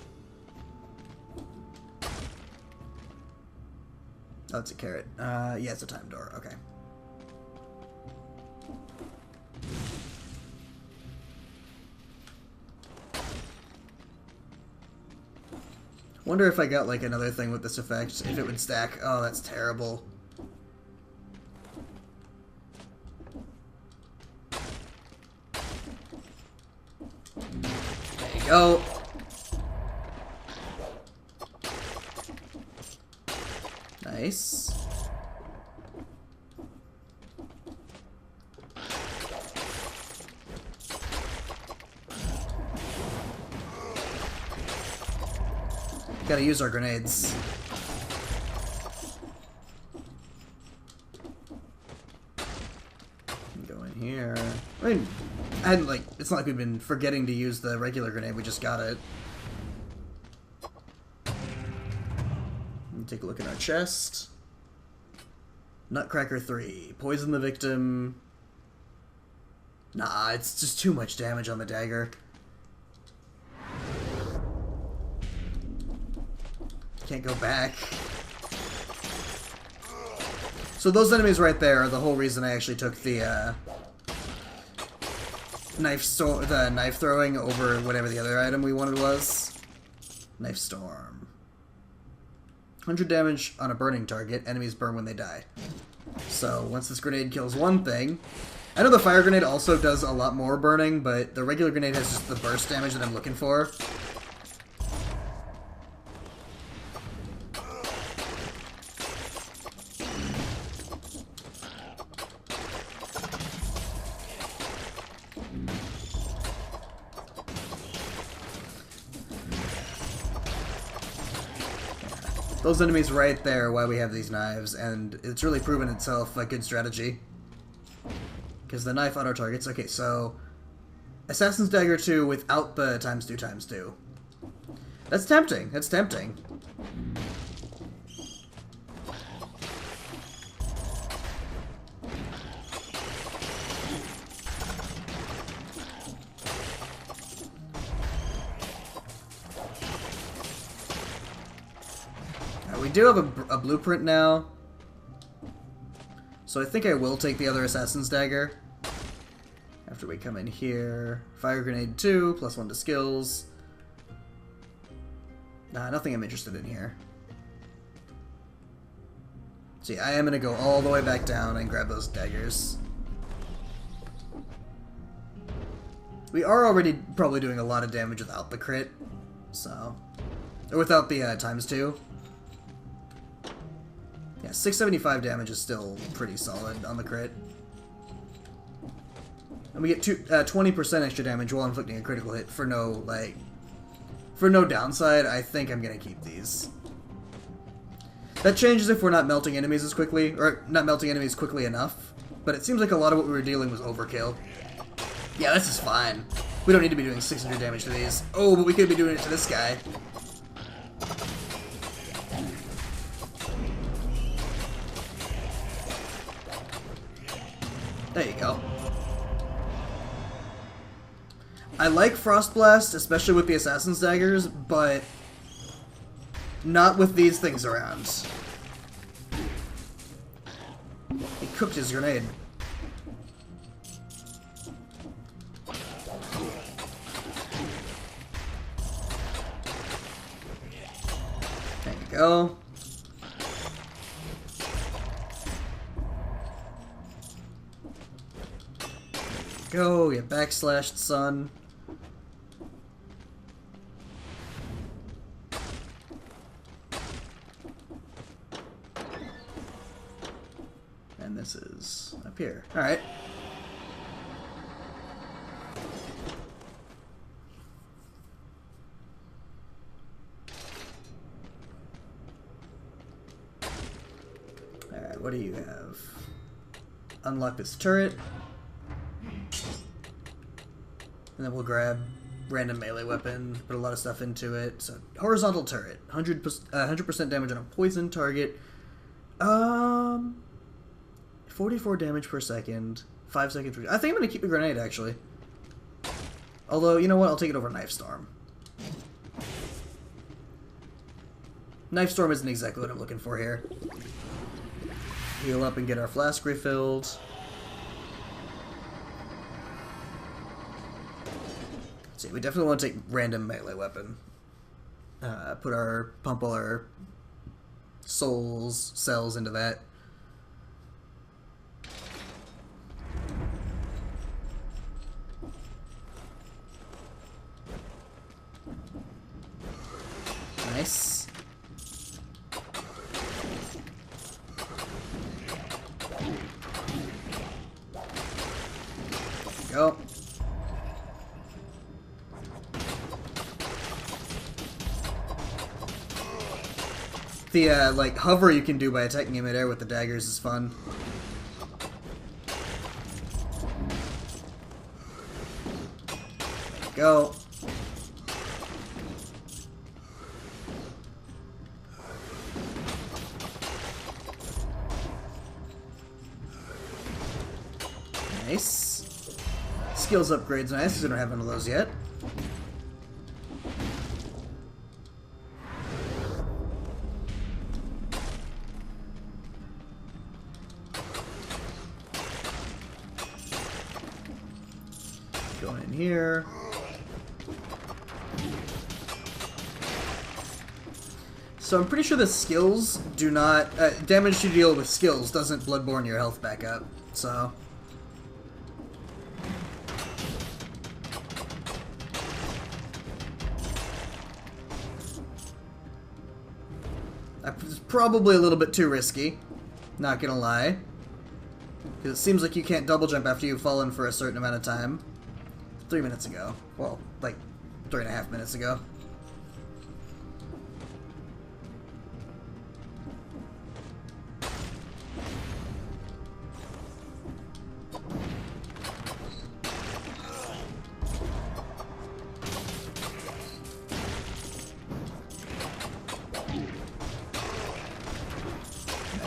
A: Oh, it's a carrot. Yeah, it's a time door. Okay. Wonder if I got like another thing with this effect, if it would stack. Oh, that's terrible. Go. Nice. Gotta use our grenades. Go in here. I mean, and like, it's not like we've been forgetting to use the regular grenade, we just got it. Take a look at our chest. Nutcracker 3. Poison the victim. Nah, it's just too much damage on the dagger. Can't go back. So those enemies right there are the whole reason I actually took the knife throwing over whatever the other item we wanted was. Knife storm. 100 damage on a burning target. Enemies burn when they die. So once this grenade kills one thing, I know the fire grenade also does a lot more burning, but the regular grenade has just the burst damage that I'm looking for. Those enemies right there are why we have these knives, and it's really proven itself a good strategy. Because the knife auto targets. Okay, so Assassin's Dagger 2 without the times 2. That's tempting. That's tempting. We do have a blueprint now, so I think I will take the other Assassin's Dagger after we come in here. Fire Grenade 2, +1 to skills. Nah, nothing I'm interested in here. See, I am going to go all the way back down and grab those daggers. We are already probably doing a lot of damage without the crit, so... Or without the ×2. Yeah, 675 damage is still pretty solid on the crit. And we get 20% extra damage while inflicting a critical hit for no, like, For no downside, I think I'm gonna keep these. That changes if we're not melting enemies as quickly, or not melting enemies quickly enough. But it seems like a lot of what we were dealing was overkill. Yeah, this is fine. We don't need to be doing 600 damage to these. Oh, but we could be doing it to this guy. There you go. I like Frost Blast, especially with the Assassin's Daggers, but not with these things around. He cooked his grenade. There you go. Go, get backslashed, son. And this is up here. Alright. Alright, what do you have? Unlock this turret. And then we'll grab random melee weapon, put a lot of stuff into it. So, horizontal turret. 100% damage on a poison target. 44 damage per second. 5 seconds. I think I'm going to keep the grenade, actually. Although, you know what? I'll take it over Knife Storm. Knife Storm isn't exactly what I'm looking for here. Heal up and get our flask refilled. See, we definitely want to take random melee weapon. Pump all our cells into that. Nice. Go. The, like, hover you can do by attacking him midair with the daggers is fun. There you go. Nice. Skills upgrades nice, we don't have one of those yet. Going in here. So I'm pretty sure the skills do not... damage you deal with skills doesn't Bloodborne your health back up, so... It's probably a little bit too risky, not gonna lie. Because it seems like you can't double jump after you've fallen for a certain amount of time. 3 minutes ago. Well, like 3.5 minutes ago.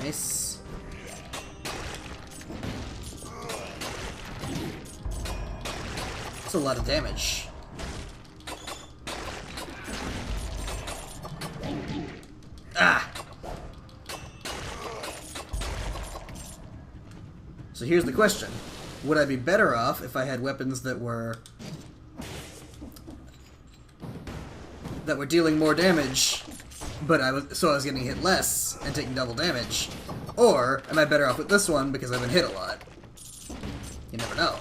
A: Nice. That's a lot of damage. Ah! So here's the question. Would I be better off if I had weapons that were dealing more damage, but I was getting hit less and taking double damage? Or am I better off with this one because I've been hit a lot? You never know.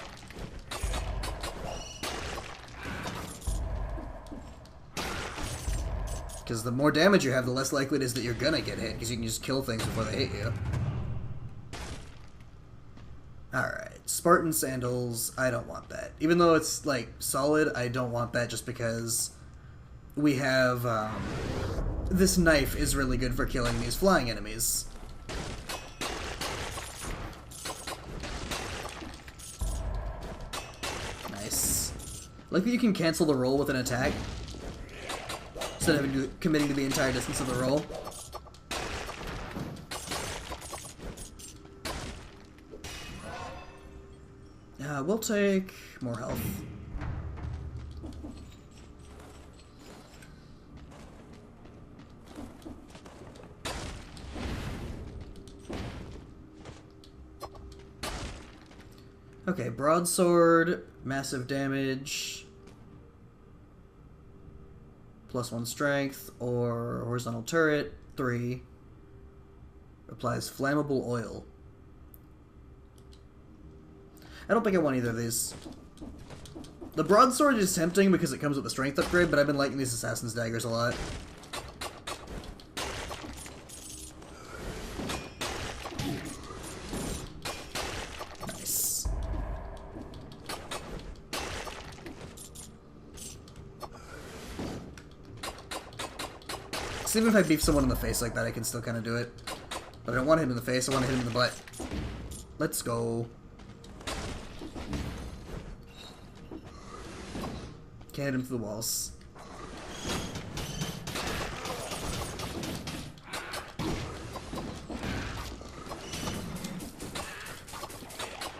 A: Because the more damage you have, the less likely it is that you're gonna get hit, because you can just kill things before they hit you. Alright, Spartan Sandals, I don't want that. Even though it's, like, solid, I don't want that just because we have, this knife is really good for killing these flying enemies. Nice. Like that you can cancel the roll with an attack, instead of committing to the entire distance of the roll. We'll take more health. Okay, broadsword, massive damage, +1 strength, or horizontal turret, 3, applies flammable oil. I don't think I want either of these. The broadsword is tempting because it comes with a strength upgrade, but I've been liking these assassin's daggers a lot. Nice. So even if I beef someone in the face like that, I can still kind of do it. But I don't want to hit him in the face, I want to hit him in the butt. Let's go. Can't hit him through the walls.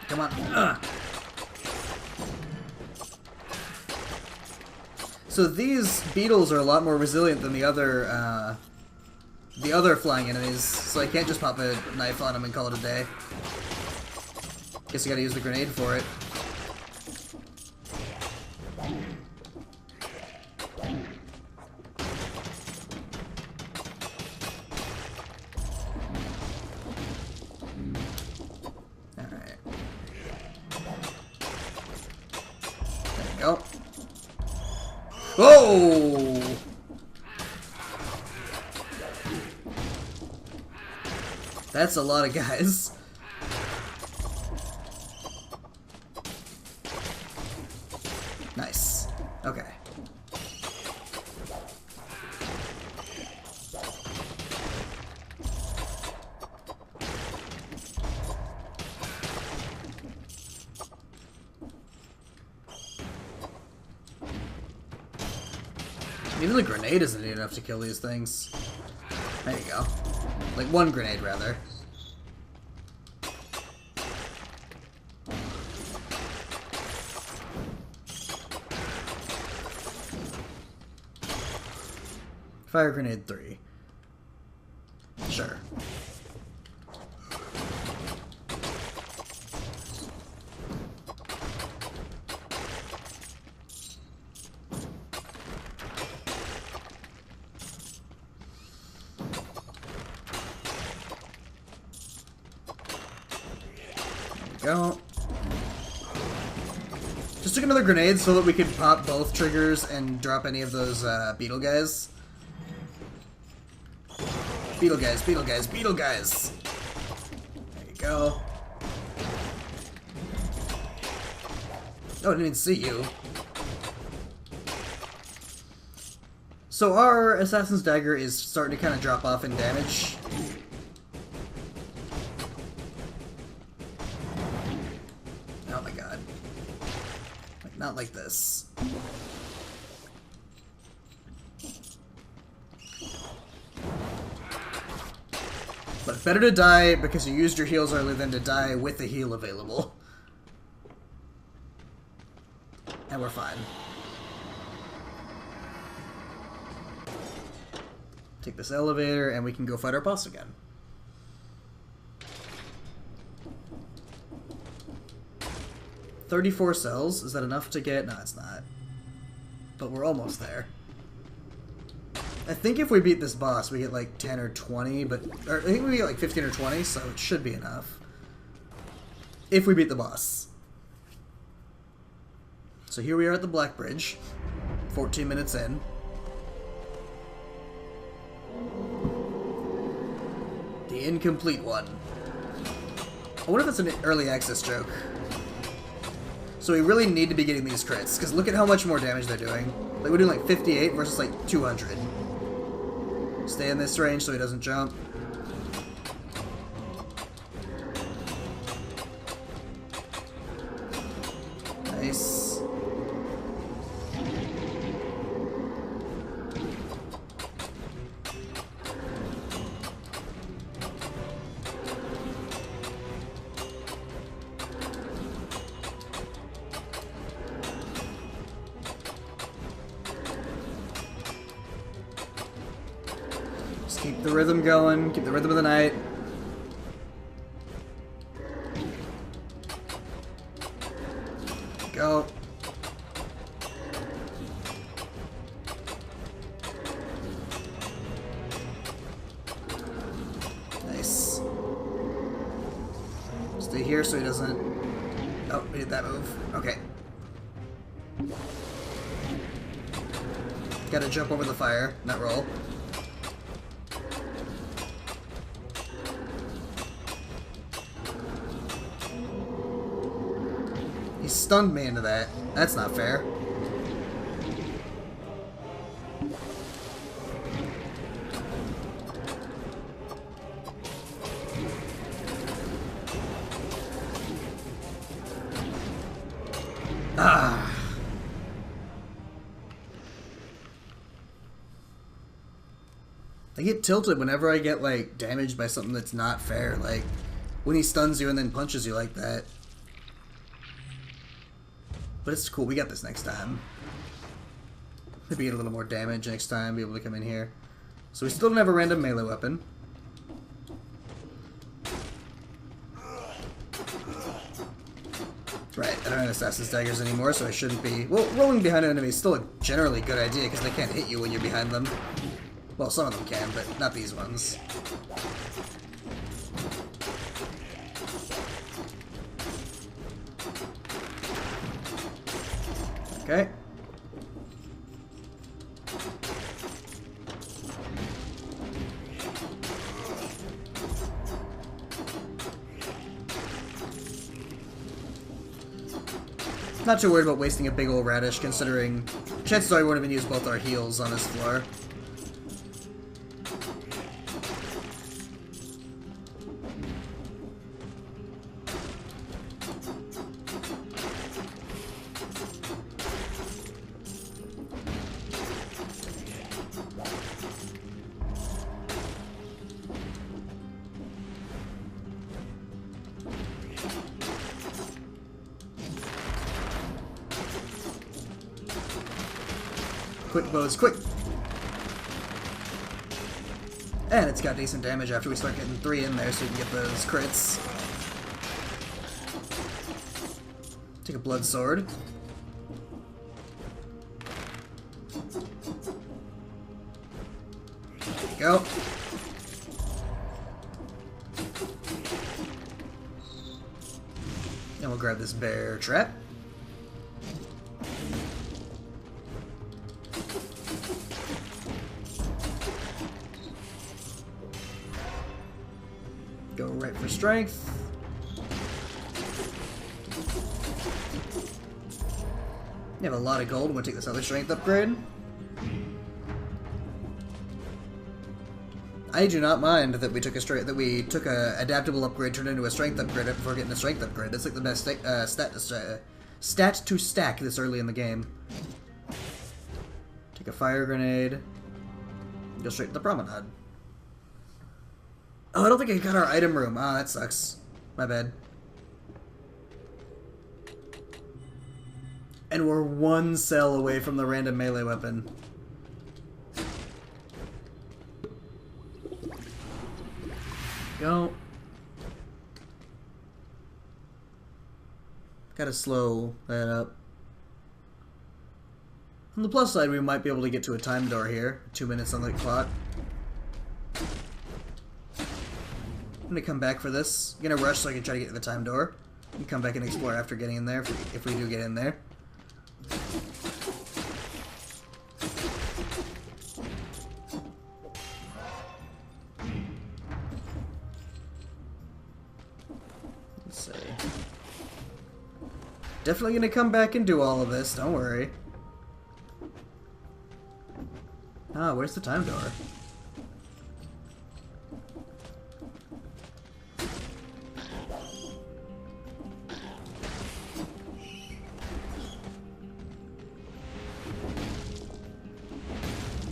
A: Come on. Ugh. So these beetles are a lot more resilient than the other flying enemies, so I can't just pop a knife on them and call it a day. Guess you gotta use the grenade for it. Go. Whoa! That's a lot of guys. Nice. Okay. Even the grenade isn't enough to kill these things. There you go. Like one grenade, rather. Fire grenade 3. Sure. Go. Just took another grenade so that we could pop both triggers and drop any of those beetle guys. Beetle guys, beetle guys, beetle guys. There you go. Oh, I didn't even see you. So our Assassin's Dagger is starting to kind of drop off in damage. Oh my god. Like, not like this. But better to die because you used your heals early than to die with the heal available. And we're fine. Take this elevator and we can go fight our boss again. $34 cells. Is that enough to get? No, it's not. But we're almost there. I think if we beat this boss, we get like 10 or 20, or I think we get like 15 or 20, so it should be enough. If we beat the boss. So here we are at the Black Bridge, 14 minutes in. The incomplete one. I wonder if that's an early access joke. So we really need to be getting these crits, because look at how much more damage they're doing. Like, we're doing like 58 versus like 200. Stay in this range so he doesn't jump. Nice. Keep the rhythm going, keep the rhythm of the night. Go. Nice. Stay here so he doesn't... Oh, we did that move. Okay. Gotta jump over the fire, not roll. He stunned me into that. That's not fair. Ah. I get tilted whenever I get, like, damaged by something that's not fair. Like, when he stuns you and then punches you like that. But it's cool, we got this next time. Maybe get a little more damage next time, be able to come in here. So we still don't have a random melee weapon. Right, I don't have Assassin's Daggers anymore, so I shouldn't be... Well, rolling behind an enemy is still a generally good idea, because they can't hit you when you're behind them. Well, some of them can, but not these ones. Okay. Not too worried about wasting a big old radish, considering chances are we won't even use both our heals on this floor. Quick bows, quick! And it's got decent damage after we start getting 3 in there so we can get those crits. Take a blood sword. There you go. And we'll grab this bear trap. Go right for strength. You have a lot of gold. We'll take this other strength upgrade. I do not mind that we took a adaptable upgrade turned into a strength upgrade before getting a strength upgrade. That's like the best stat to stack this early in the game. Take a fire grenade. Go straight to the promenade. Oh, I don't think I got our item room. Ah, that sucks. My bad. And we're 1 cell away from the random melee weapon. Go. Gotta slow that up. On the plus side, we might be able to get to a time door here. 2 minutes on the clock. I'm gonna come back for this. I'm gonna rush so I can try to get to the time door. And come back and explore after getting in there, if we do get in there. Let's see. Definitely gonna come back and do all of this, don't worry. Ah, where's the time door?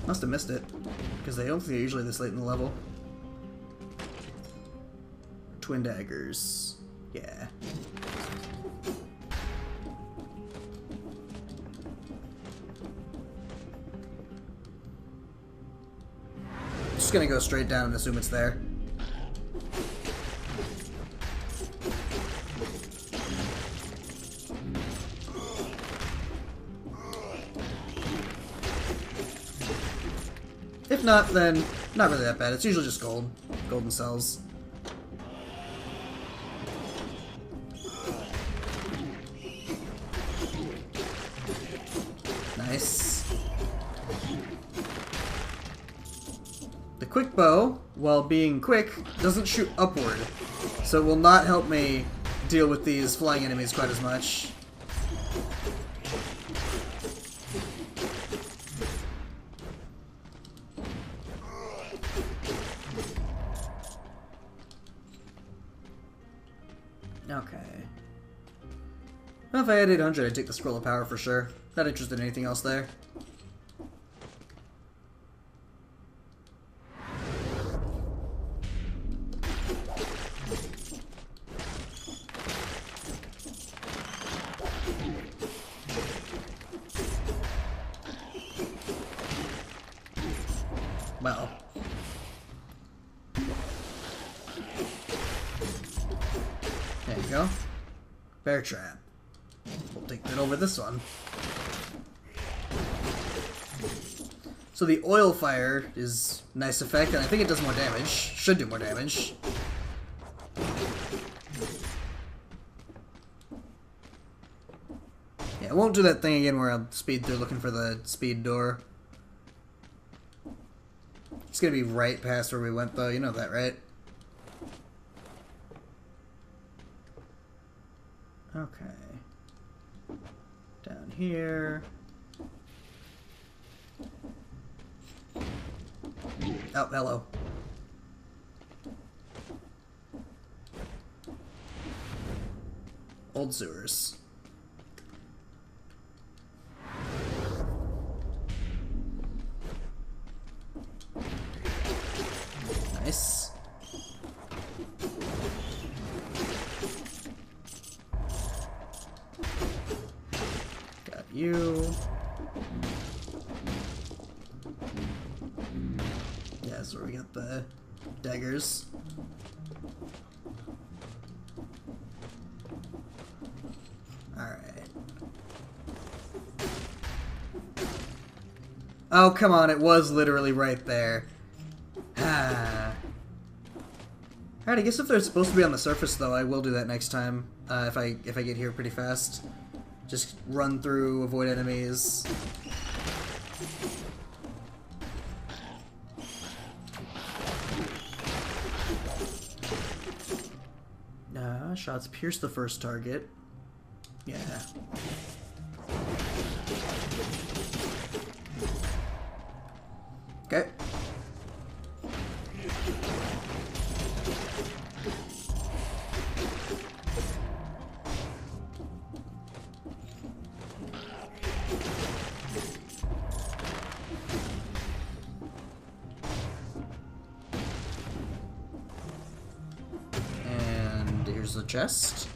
A: Must have missed it, because they don't think they're usually this late in the level. Twin daggers. Yeah. Just gonna go straight down and assume it's there. If not, then not really that bad. It's usually just gold. Golden cells. Nice. The quick bow, while being quick, doesn't shoot upward, so it will not help me deal with these flying enemies quite as much. Okay. Well, if I had 800, I'd take the Scroll of Power for sure. Not interested in anything else there. Well. There you go. Bear trap. We'll take that over this one. So the oil fire is nice effect, and I think it does more damage. Should do more damage. Yeah, I won't do that thing again where I'll speed through looking for the speed door. It's gonna be right past where we went, though. You know that, right? Okay. Down here. Oh, hello. Old sewers. Nice. Got you. Yeah, that's where we got the daggers. Alright. Oh, come on, it was literally right there. Ah. Alright, I guess if they're supposed to be on the surface, though, I will do that next time. If I get here pretty fast. Just run through, avoid enemies. Shots pierce the first target. Yeah. Okay. Here's the chest.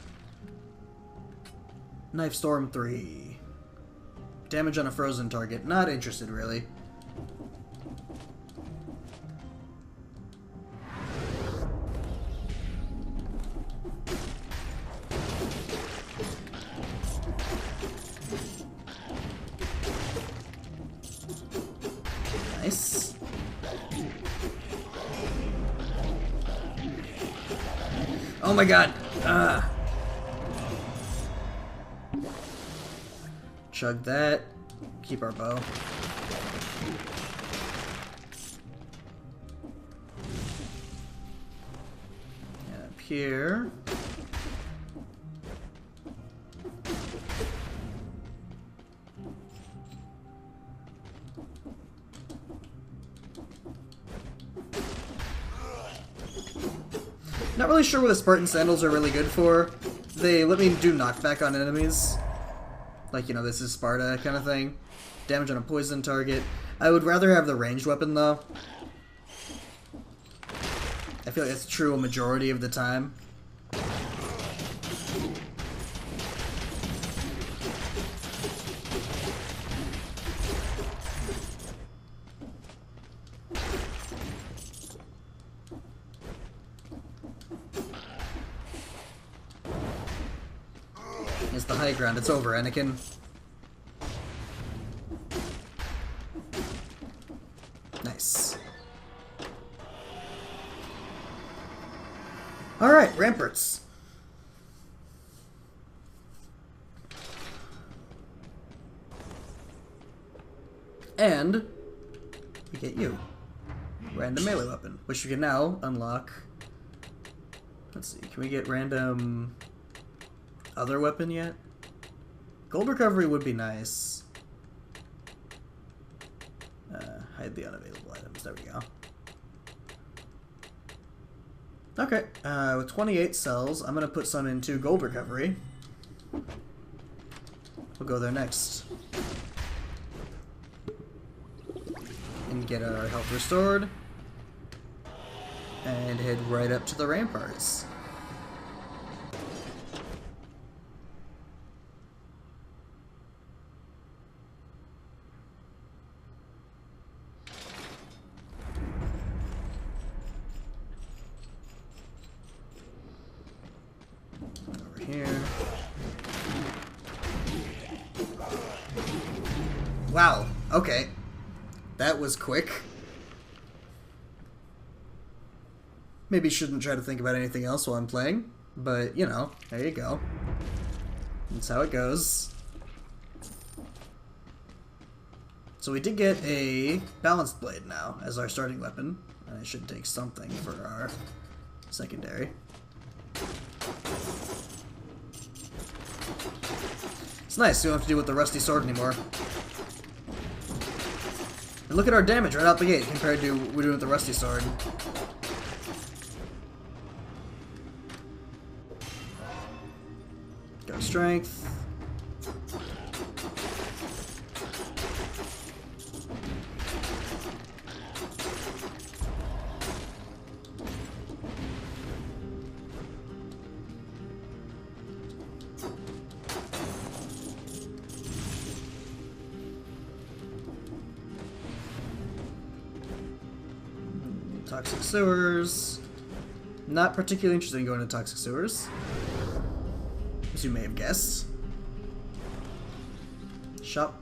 A: Knife Storm 3. Damage on a frozen target. Not interested, really. Nice. Oh my god. Chug that. Keep our bow. And up here. Not really sure what the Spartan Sandals are really good for. They let me do knockback on enemies. Like, you know, this is Sparta kind of thing. Damage on a poison target. I would rather have the ranged weapon, though. I feel like that's true a majority of the time. It's the high ground. It's over, Anakin. Nice. Alright, ramparts. And we get you. Random melee weapon, which we can now unlock. Let's see, can we get random other weapon yet? Gold recovery would be nice. Hide the unavailable items. There we go. Okay, with 28 cells, I'm going to put some into gold recovery. We'll go there next. And get our health restored. And head right up to the ramparts. Here. Wow, okay. That was quick. Maybe shouldn't try to think about anything else while I'm playing, but, you know, there you go. That's how it goes. So we did get a balanced blade now as our starting weapon, and I should take something for our secondary. It's nice, you don't have to deal with the rusty sword anymore. And look at our damage right out the gate compared to what we're doing with the rusty sword. Go strength. Toxic sewers. Not particularly interested in going to toxic sewers, as you may have guessed. Shop.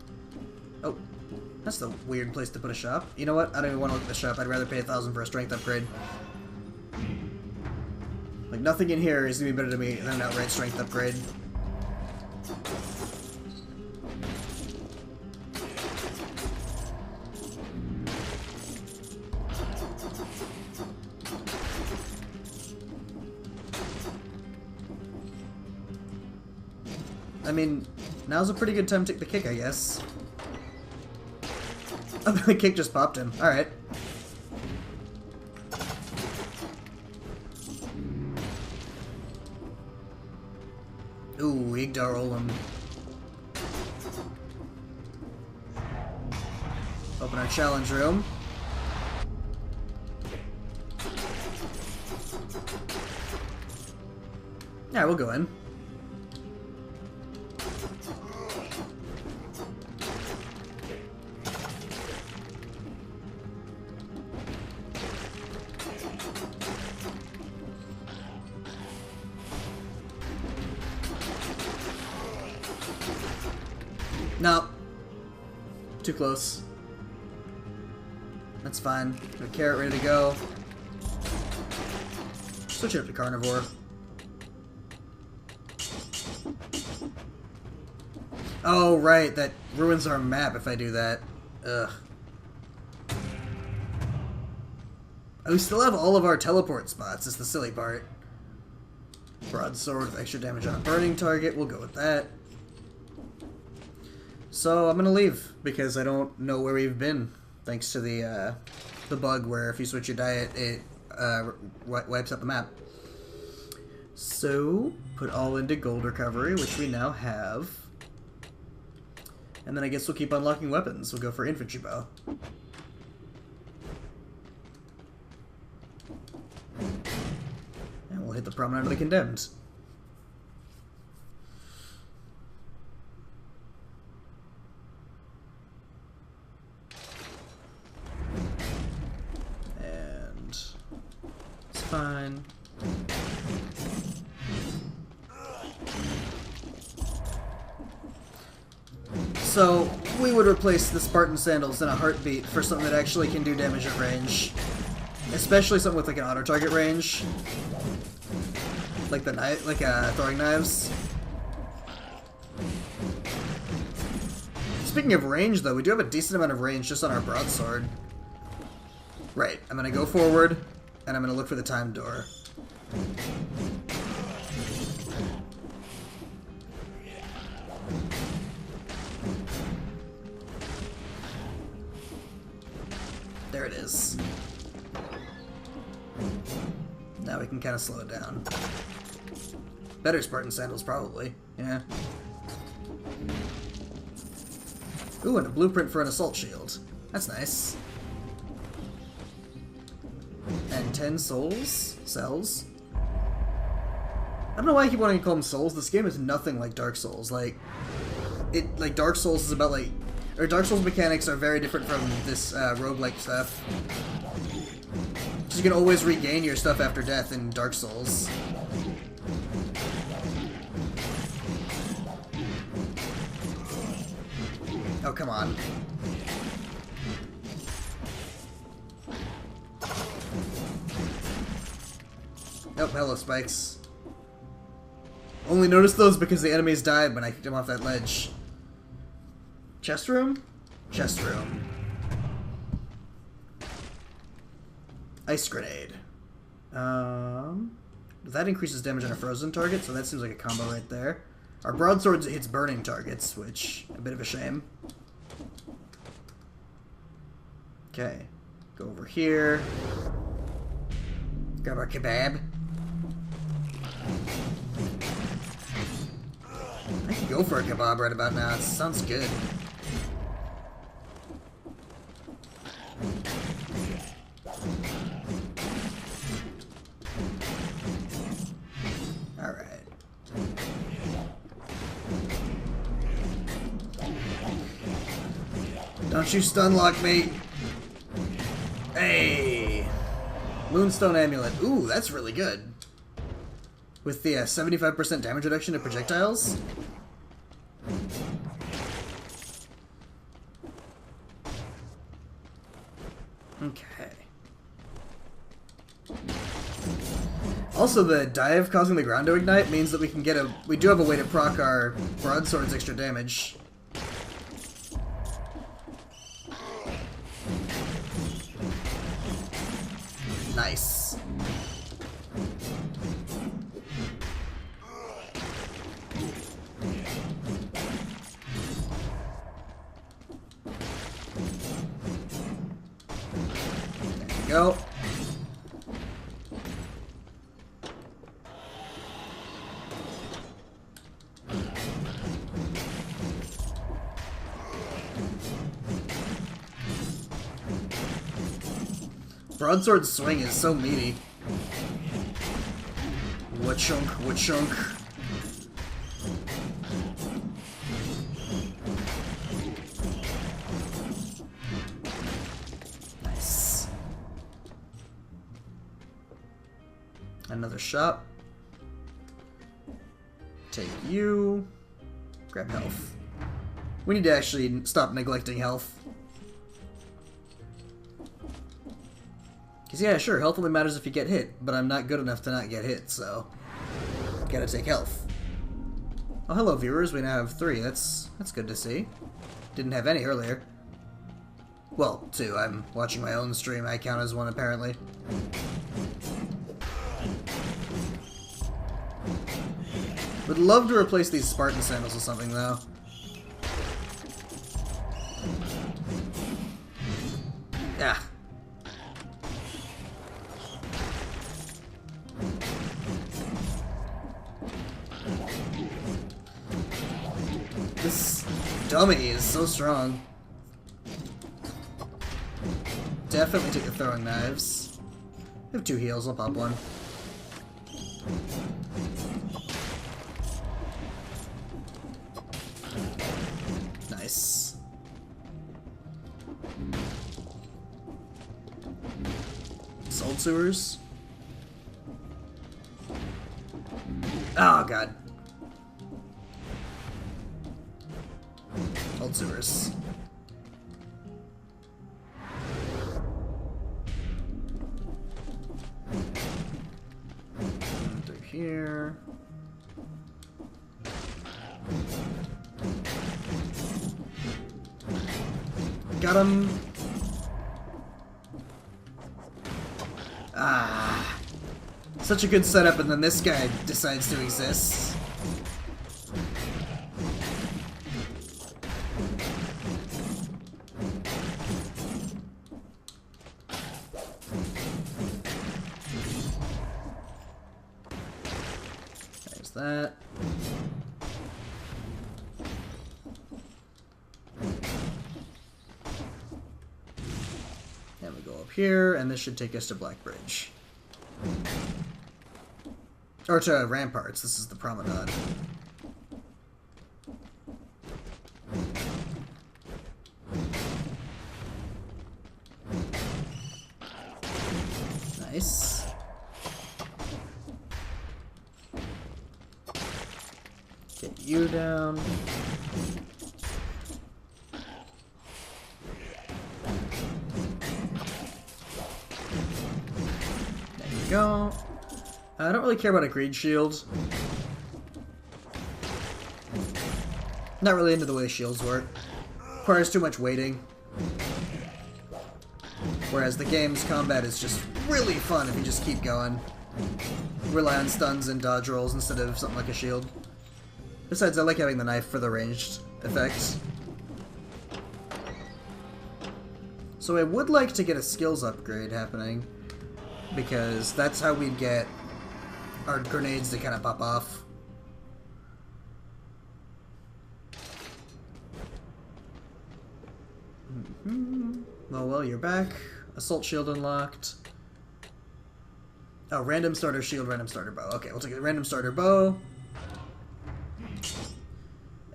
A: Oh, that's the weird place to put a shop. You know what? I don't even want to look at the shop. I'd rather pay 1,000 for a strength upgrade. Like, nothing in here is gonna be better to me than an outright strength upgrade. I mean, now's a pretty good time to take the kick, I guess. Oh, the kick just popped him. Alright. Ooh, Igdar Olam. Open our challenge room. Yeah, we'll go in. No. Too close. That's fine. Got a carrot ready to go. Switch it up to carnivore. Oh, right. That ruins our map if I do that. Ugh. Oh, we still have all of our teleport spots. Is the silly part. Broadsword with extra damage on a burning target. We'll go with that. So I'm gonna leave because I don't know where we've been, thanks to the bug where if you switch your diet, it wipes out the map. So, put all into gold recovery, which we now have. And then I guess we'll keep unlocking weapons. We'll go for infantry bow. And we'll hit the Promenade of the Condemned. And it's fine. So, we would replace the Spartan Sandals in a heartbeat for something that actually can do damage at range. Especially something with like an auto-target range. Like the knife, like throwing knives. Speaking of range though, we do have a decent amount of range just on our broadsword. Right, I'm gonna go forward, and I'm gonna look for the time door. There it is. Now we can kind of slow it down. Better Spartan Sandals, probably. Yeah. Ooh, and a blueprint for an assault shield. That's nice. And 10 souls? Cells? I don't know why I keep wanting to call them souls. This game is nothing like Dark Souls. Like Dark Souls is about like... Or Dark Souls mechanics are very different from this roguelike stuff. Because you can always regain your stuff after death in Dark Souls. Oh, come on. Oh, hello, spikes. Only noticed those because the enemies died when I kicked them off that ledge. Chest room? Chest room. Ice grenade. That increases damage on a frozen target, so that seems like a combo right there. Our broadsword hits burning targets, which a bit of a shame. Okay, go over here. Grab our kebab. I can go for a kebab right about now. It sounds good. Alright. Don't you stun lock me. Hey! Moonstone Amulet. Ooh, that's really good. With the 75% damage reduction to projectiles. Okay. Also, the dive causing the ground to ignite means that we can get we do have a way to proc our broadsword's extra damage. Nice. There you go. Broadsword swing is so meaty. What chunk, what chunk. Nice. Another shop. Take you. Grab health. We need to actually stop neglecting health. Because, yeah, sure, health only matters if you get hit, but I'm not good enough to not get hit, so gotta take health. Oh, hello, viewers. We now have 3. That's good to see. Didn't have any earlier. Well, 2. I'm watching my own stream. I count as 1, apparently. Would love to replace these Spartan sandals with something, though. Ah. dummy is so strong. Definitely take the throwing knives. I have 2 heals, I'll pop one. Nice. Salt sewers. Oh god. Salt sewers. Through here. Got him. Ah. Such a good setup, and then this guy decides to exist. There's that. And we go up here, and this should take us to Black Bridge. Or to Ramparts, this is the promenade. Nice. Get you down. There you go. I don't really care about a greed shield. Not really into the way shields work. Requires too much waiting. Whereas the game's combat is just really fun if you just keep going. Rely on stuns and dodge rolls instead of something like a shield. Besides, I like having the knife for the ranged effects. So I would like to get a skills upgrade happening, because that's how we'd get our grenades to kind of pop off. Oh well, you're back. Assault shield unlocked. Oh, random starter shield, random starter bow. Okay, we'll take a random starter bow.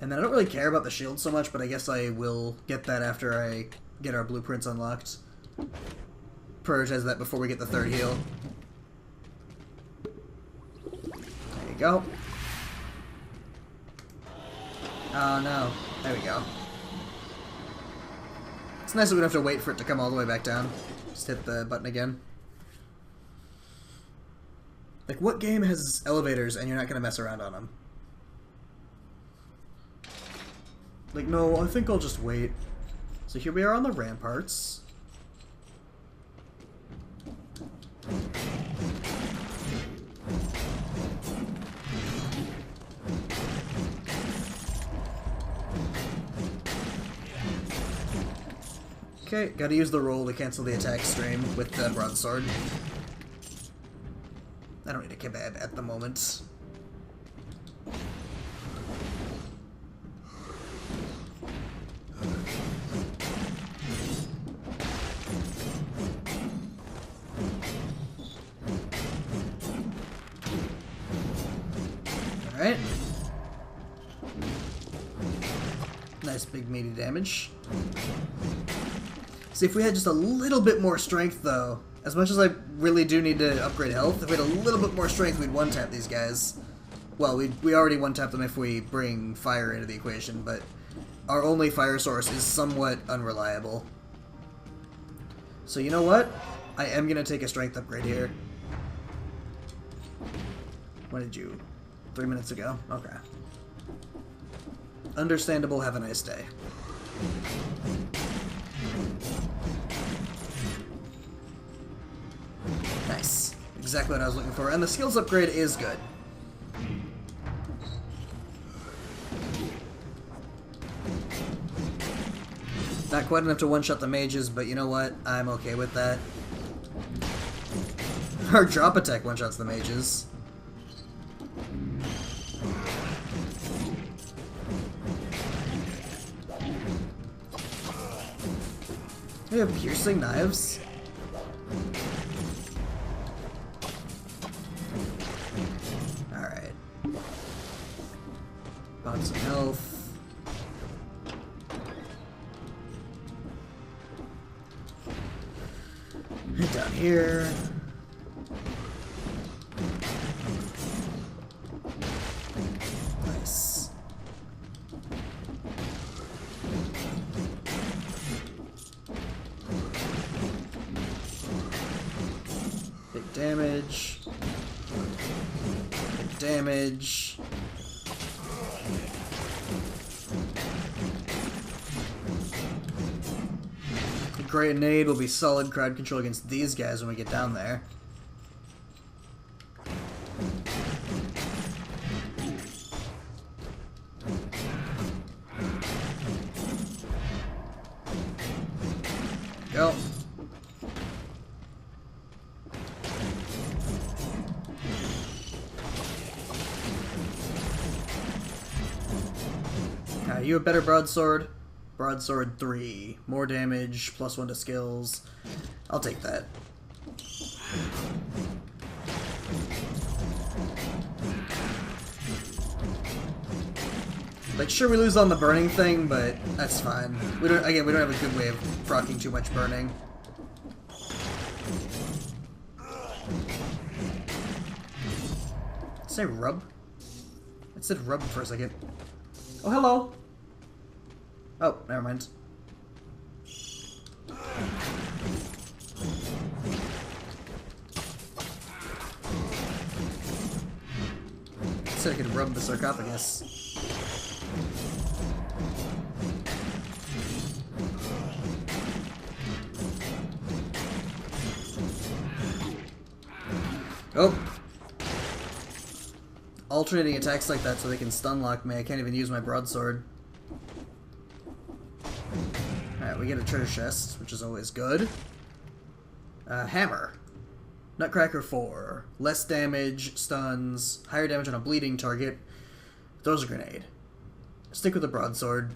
A: And then I don't really care about the shield so much, but I guess I will get that after I get our blueprints unlocked. Prioritize that before we get the 3rd heal. There you go. Oh no. There we go. It's nice that we don't have to wait for it to come all the way back down. Just hit the button again. Like, what game has elevators and you're not gonna mess around on them? Like, no, I think I'll just wait. So here we are on the ramparts. Okay, gotta use the roll to cancel the attack stream with the broadsword. I don't need a kebab at the moment. Alright. Nice big meaty damage. See, if we had just a little bit more strength, though, as much as I really do need to upgrade health, if we had a little bit more strength, we'd one-tap these guys. Well, we already one-tap them if we bring fire into the equation, but our only fire source is somewhat unreliable. So you know what? I am going to take a strength upgrade here. When did you? 3 minutes ago? Okay. Understandable, have a nice day. Nice. Exactly what I was looking for. And the skills upgrade is good. Not quite enough to one-shot the mages, but you know what? I'm okay with that. Our drop attack one-shots the mages. We have piercing knives. Alright. Bought some health. Head down here. Nice. Big damage. Big damage. The grenade will be solid crowd control against these guys when we get down there. Go. You a better broadsword? Broadsword 3. More damage, +1 to skills. I'll take that. Like, sure, we lose on the burning thing, but that's fine. We don't have a good way of proccing too much burning. Say rub? It said rub for a second. Oh, hello! Oh, never mind. Said I could rub the sarcophagus. Oh! Alternating attacks like that so they can stun lock me. I can't even use my broadsword. Alright, we get a treasure chest, which is always good. Hammer. Nutcracker 4. Less damage, stuns, higher damage on a bleeding target. Throws a grenade. Stick with the broadsword.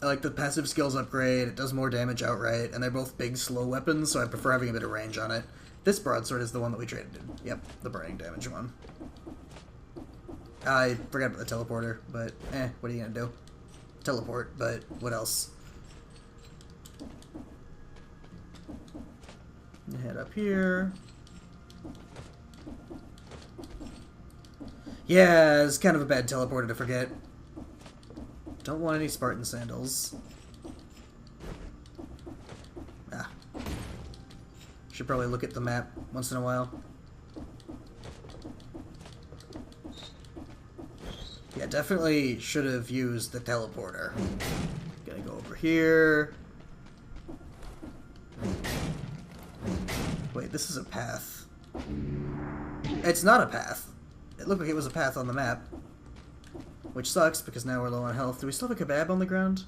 A: I like the passive skills upgrade, it does more damage outright, and they're both big, slow weapons, so I prefer having a bit of range on it. This broadsword is the one that we traded in. Yep, the burning damage one. I forgot about the teleporter, but what are you gonna do? Teleport, but what else? Head up here. Yeah, it's kind of a bad teleporter to forget. Don't want any Spartan sandals. Ah. Should probably look at the map once in a while. Yeah, definitely should have used the teleporter. Gonna go over here. Wait, this is a path. It's not a path. It looked like it was a path on the map. Which sucks, because now we're low on health. Do we still have a kebab on the ground?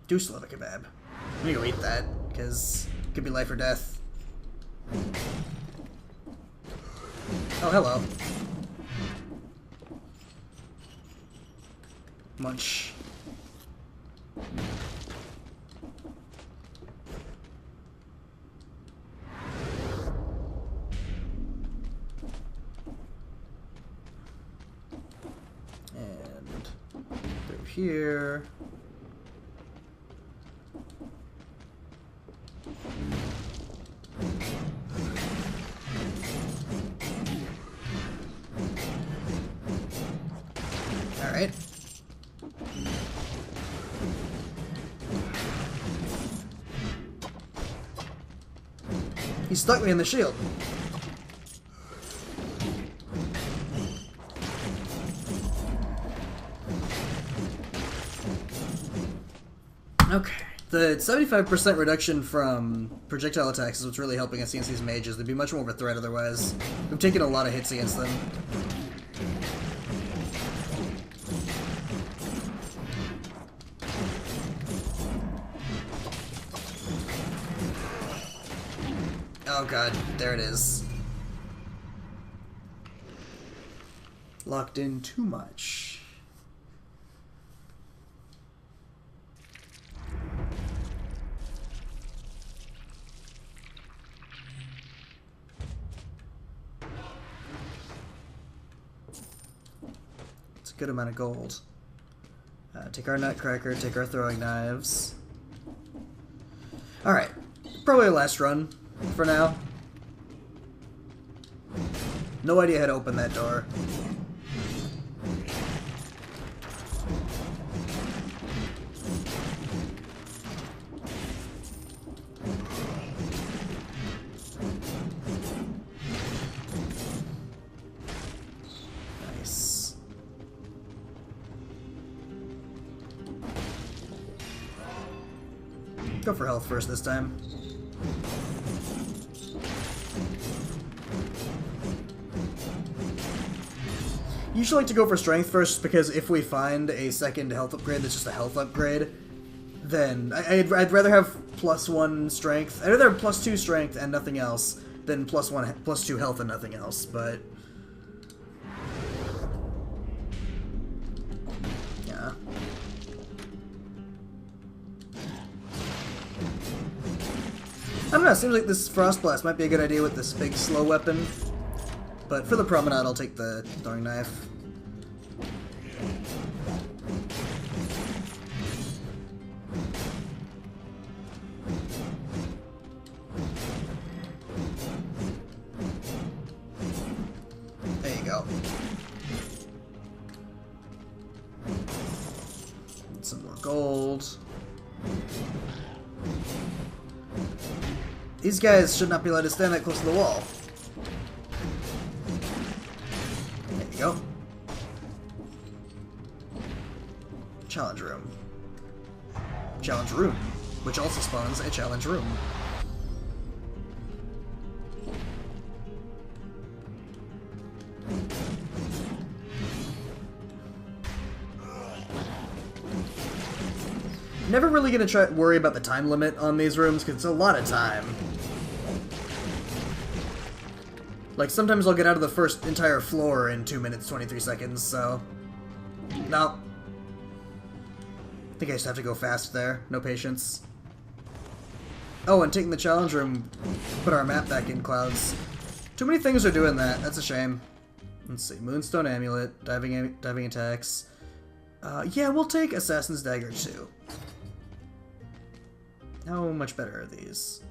A: Do still have a kebab. I'm gonna go eat that, because it could be life or death. Oh, hello. Munch. And through here. Alright. He stuck me in the shield. Okay. The 75% reduction from projectile attacks is what's really helping us against these mages. They'd be much more of a threat otherwise. We've taken a lot of hits against them. Oh god, there it is. locked in too much. It's a good amount of gold. Take our nutcracker, take our throwing knives. Alright, probably a last run for now. No idea how to open that door. Nice. Go for health first this time. Usually like to go for strength first, because if we find a second health upgrade that's just a health upgrade, then I'd rather have +1 strength. I'd rather have +2 strength and nothing else than +2 health and nothing else, but yeah. I don't know, it seems like this Frost Blast might be a good idea with this big slow weapon. But for the promenade, I'll take the throwing knife. There you go. Need some more gold. These guys should not be allowed to stand that close to the wall. Go. Challenge room. Challenge room, which also spawns a challenge room. Never really gonna worry about the time limit on these rooms, because it's a lot of time. Like, sometimes I'll get out of the first entire floor in 2 minutes, 23 seconds, so... No. I think I just have to go fast there. No patience. Oh, and taking the challenge room, put our map back in clouds. Too many things are doing that. That's a shame. Let's see. Moonstone Amulet, diving attacks. Yeah, we'll take Assassin's Dagger too. How much better are these?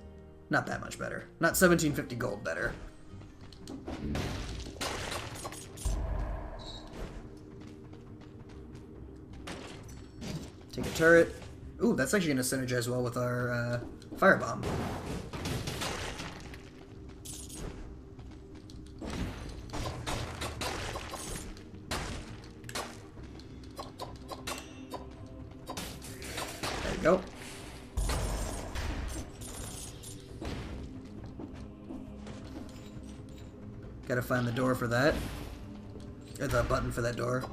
A: Not that much better. Not 1750 gold better. Take a turret. Ooh, that's actually going to synergize well with our firebomb. There you go. Gotta find the door for that. Or the button for that door.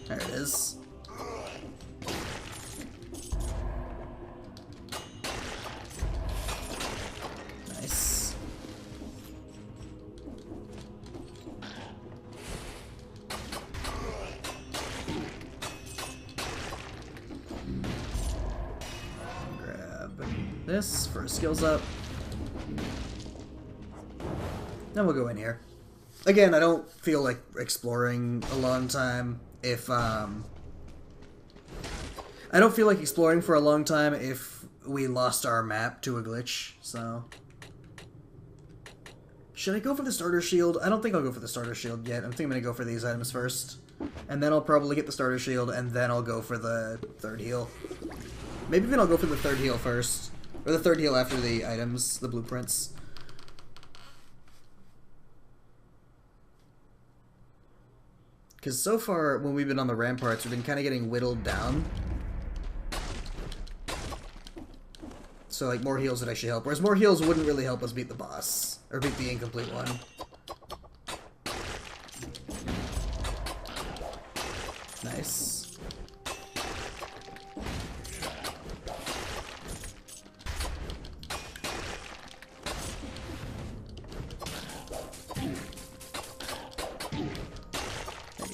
A: There it is. Nice. Grab this for skills up. Then we'll go in here. Again, I don't feel like exploring a long time if, I don't feel like exploring for a long time if we lost our map to a glitch, so... Should I go for the starter shield? I don't think I'll go for the starter shield yet. I think I'm gonna go for these items first. And then I'll probably get the starter shield, and then I'll go for the third heal. Maybe even I'll go for the third heal first. Or the third heal after the items, the blueprints. Because so far, when we've been on the ramparts, we've been kind of getting whittled down. So, like, more heals would actually help. Whereas more heals wouldn't really help us beat the boss. Or beat the incomplete one. Nice.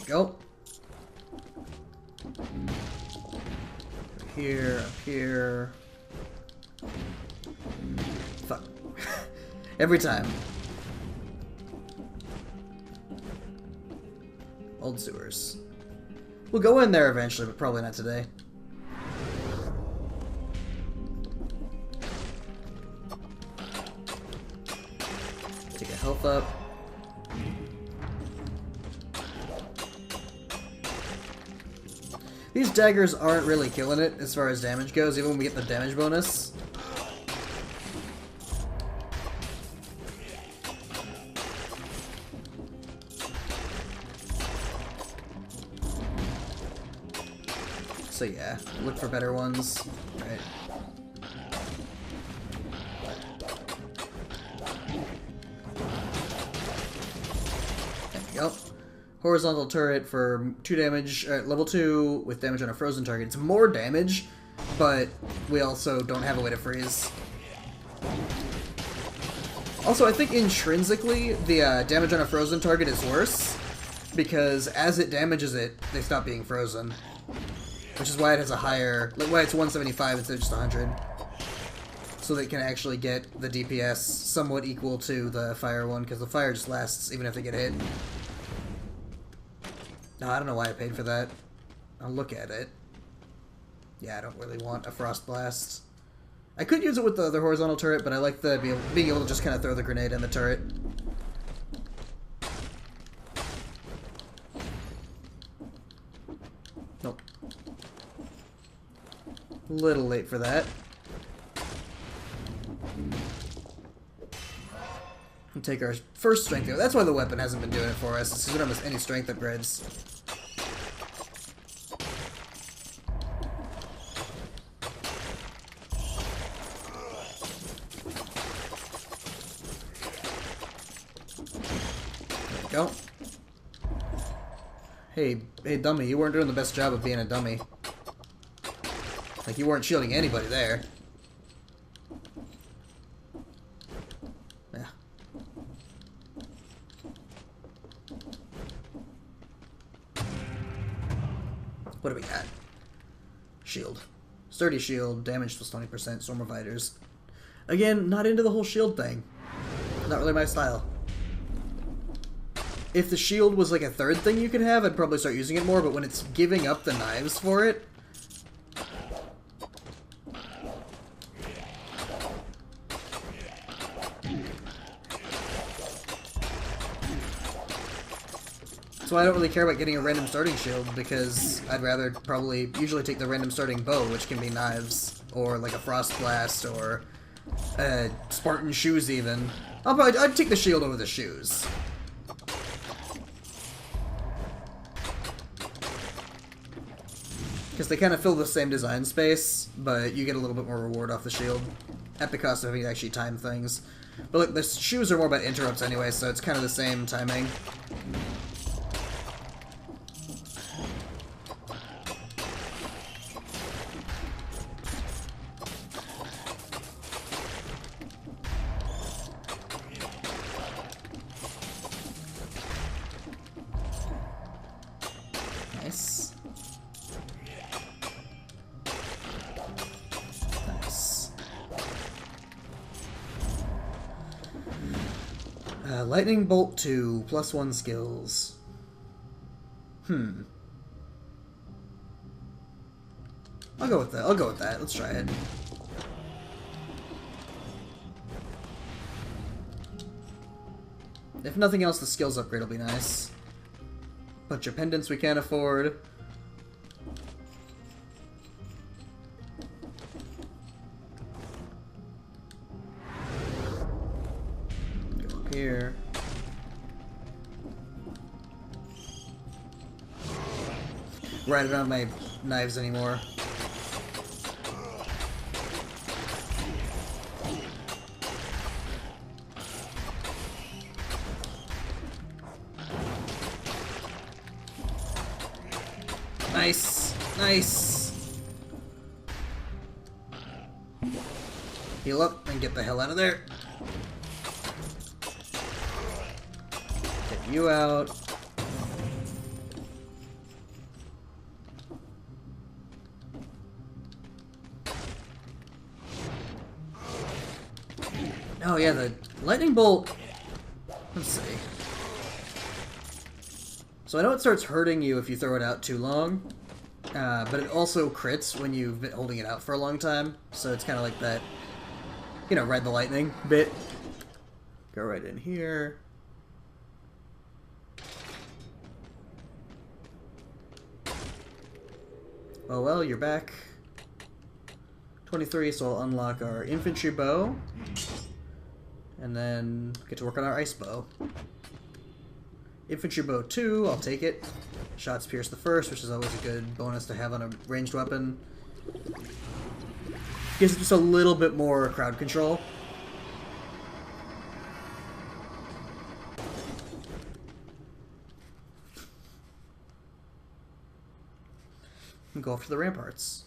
A: go. Here, up here. Fuck. Every time. Old sewers. We'll go in there eventually, but probably not today. Take a health up. These daggers aren't really killing it as far as damage goes, even when we get the damage bonus. So yeah, look for better ones. Right. There we go. Horizontal turret for 2 damage, level 2 with damage on a frozen target. It's more damage, but we also don't have a way to freeze. Also, I think intrinsically, the damage on a frozen target is worse, because as it damages it, they stop being frozen. Which is why it has a higher, like why it's 175 instead of just 100. So that it can actually get the DPS somewhat equal to the fire one, because the fire just lasts even if they get hit. No, I don't know why I paid for that. I'll look at it. Yeah, I don't really want a Frost Blast. I could use it with the other horizontal turret, but I like the being able to just kind of throw the grenade in the turret. Nope. A little late for that. We'll take our first strength. That's why the weapon hasn't been doing it for us. It's because we don't have any strength upgrades. There we go. Hey, dummy, you weren't doing the best job of being a dummy. Like, you weren't shielding anybody there. Yeah. What do we got? Shield. Sturdy shield, damage plus 20%, Storm of Fighters. Again, not into the whole shield thing. Not really my style. If the shield was like a third thing you could have, I'd probably start using it more, but when it's giving up the knives for it... That's why I don't really care about getting a random starting shield, because I'd rather probably usually take the random starting bow, which can be knives, or like a Frost Blast, or Spartan shoes even. I'd take the shield over the shoes. Because they kind of fill the same design space, but you get a little bit more reward off the shield, at the cost of having to actually time things. But look, the shoes are more about interrupts anyway, so it's kind of the same timing. Nice. Nice. Lightning Bolt 2, +1 skills. I'll go with that. I'll go with that. Let's try it. If nothing else, the skills upgrade will be nice. Bunch of pendants we can't afford. Go up here. Right, I don't have my knives anymore. Nice, nice. Heal up and get the hell out of there. Get you out. Oh yeah, the lightning bolt. Let's see. So I know it starts hurting you if you throw it out too long, but it also crits when you've been holding it out for a long time. So it's kind of like that, you know, ride the lightning bit. Go right in here. Oh well, you're back. 23, so I'll unlock our infantry bow. And then get to work on our ice bow. Infantry bow 2, I'll take it. Shots pierce the first, which is always a good bonus to have on a ranged weapon. Gives it just a little bit more crowd control. And go after the ramparts.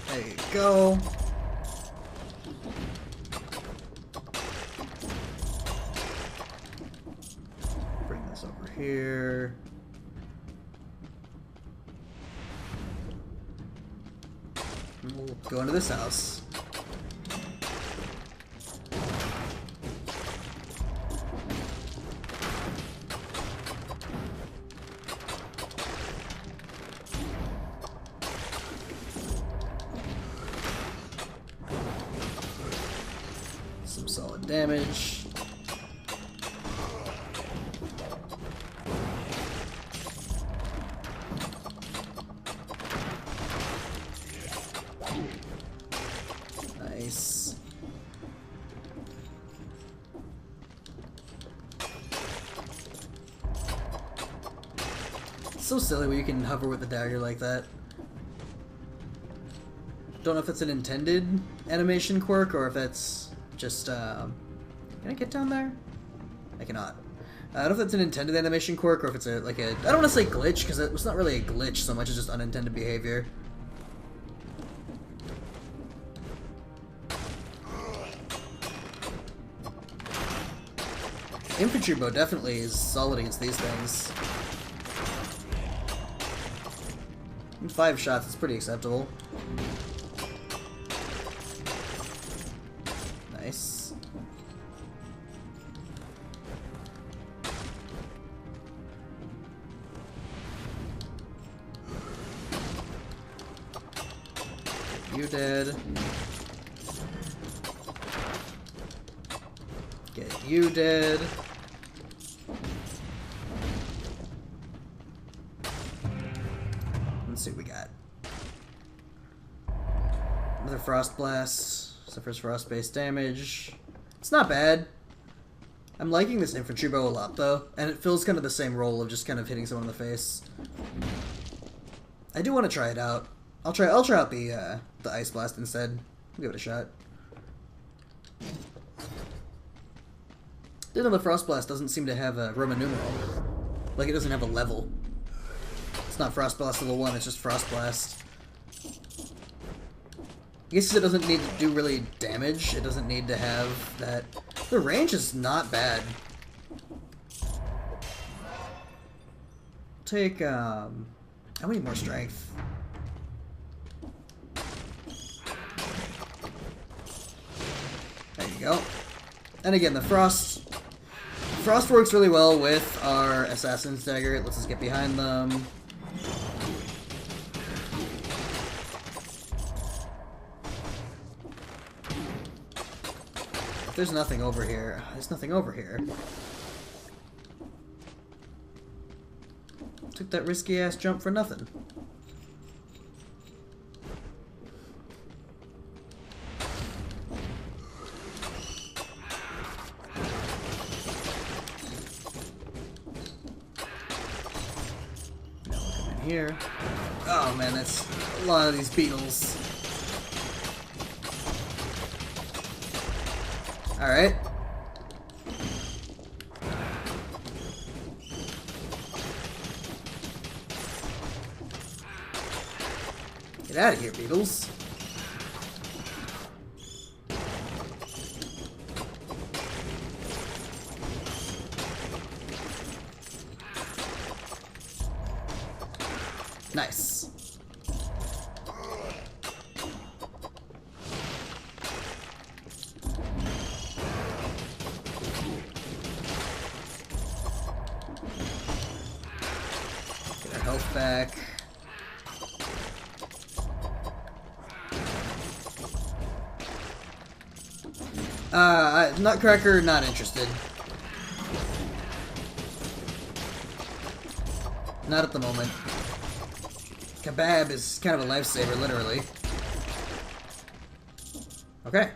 A: There you go. Bring this over here. And we'll go into this house. Some solid damage. Nice. It's so silly when you can hover with the dagger like that. Don't know if it's an intended animation quirk or if that's just, can I get down there? I cannot. I don't know if that's an intended animation quirk or if it's a, like a, I don't want to say glitch, because it was not really a glitch so much as just unintended behavior. Infantry bow definitely is solid against these things. In 5 shots, it's pretty acceptable. Nice. You dead. Get you dead. Let's see what we got. Another Frost Blast. Suffers frost-based damage. It's not bad. I'm liking this infantry bow a lot, though, and it fills kind of the same role of just kind of hitting someone in the face. I do want to try it out. I'll try out the Ice Blast instead. I'll give it a shot. Didn't know the Frost Blast doesn't seem to have a Roman numeral. Like, it doesn't have a level. It's not Frost Blast level 1, it's just Frost Blast. I guess it doesn't need to do really damage. It doesn't need to have that. The range is not bad. Take, I need more strength. There you go. And again, the Frost works really well with our Assassin's Dagger. It lets us get behind them. There's nothing over here. There's nothing over here. Took that risky ass jump for nothing. Now we'll come in here. Oh man, that's a lot of these beetles. Alright. Get out of here, beetles. Nice. Get our health back. Nutcracker, not interested. Not at the moment. Kebab is kind of a lifesaver, literally. Okay.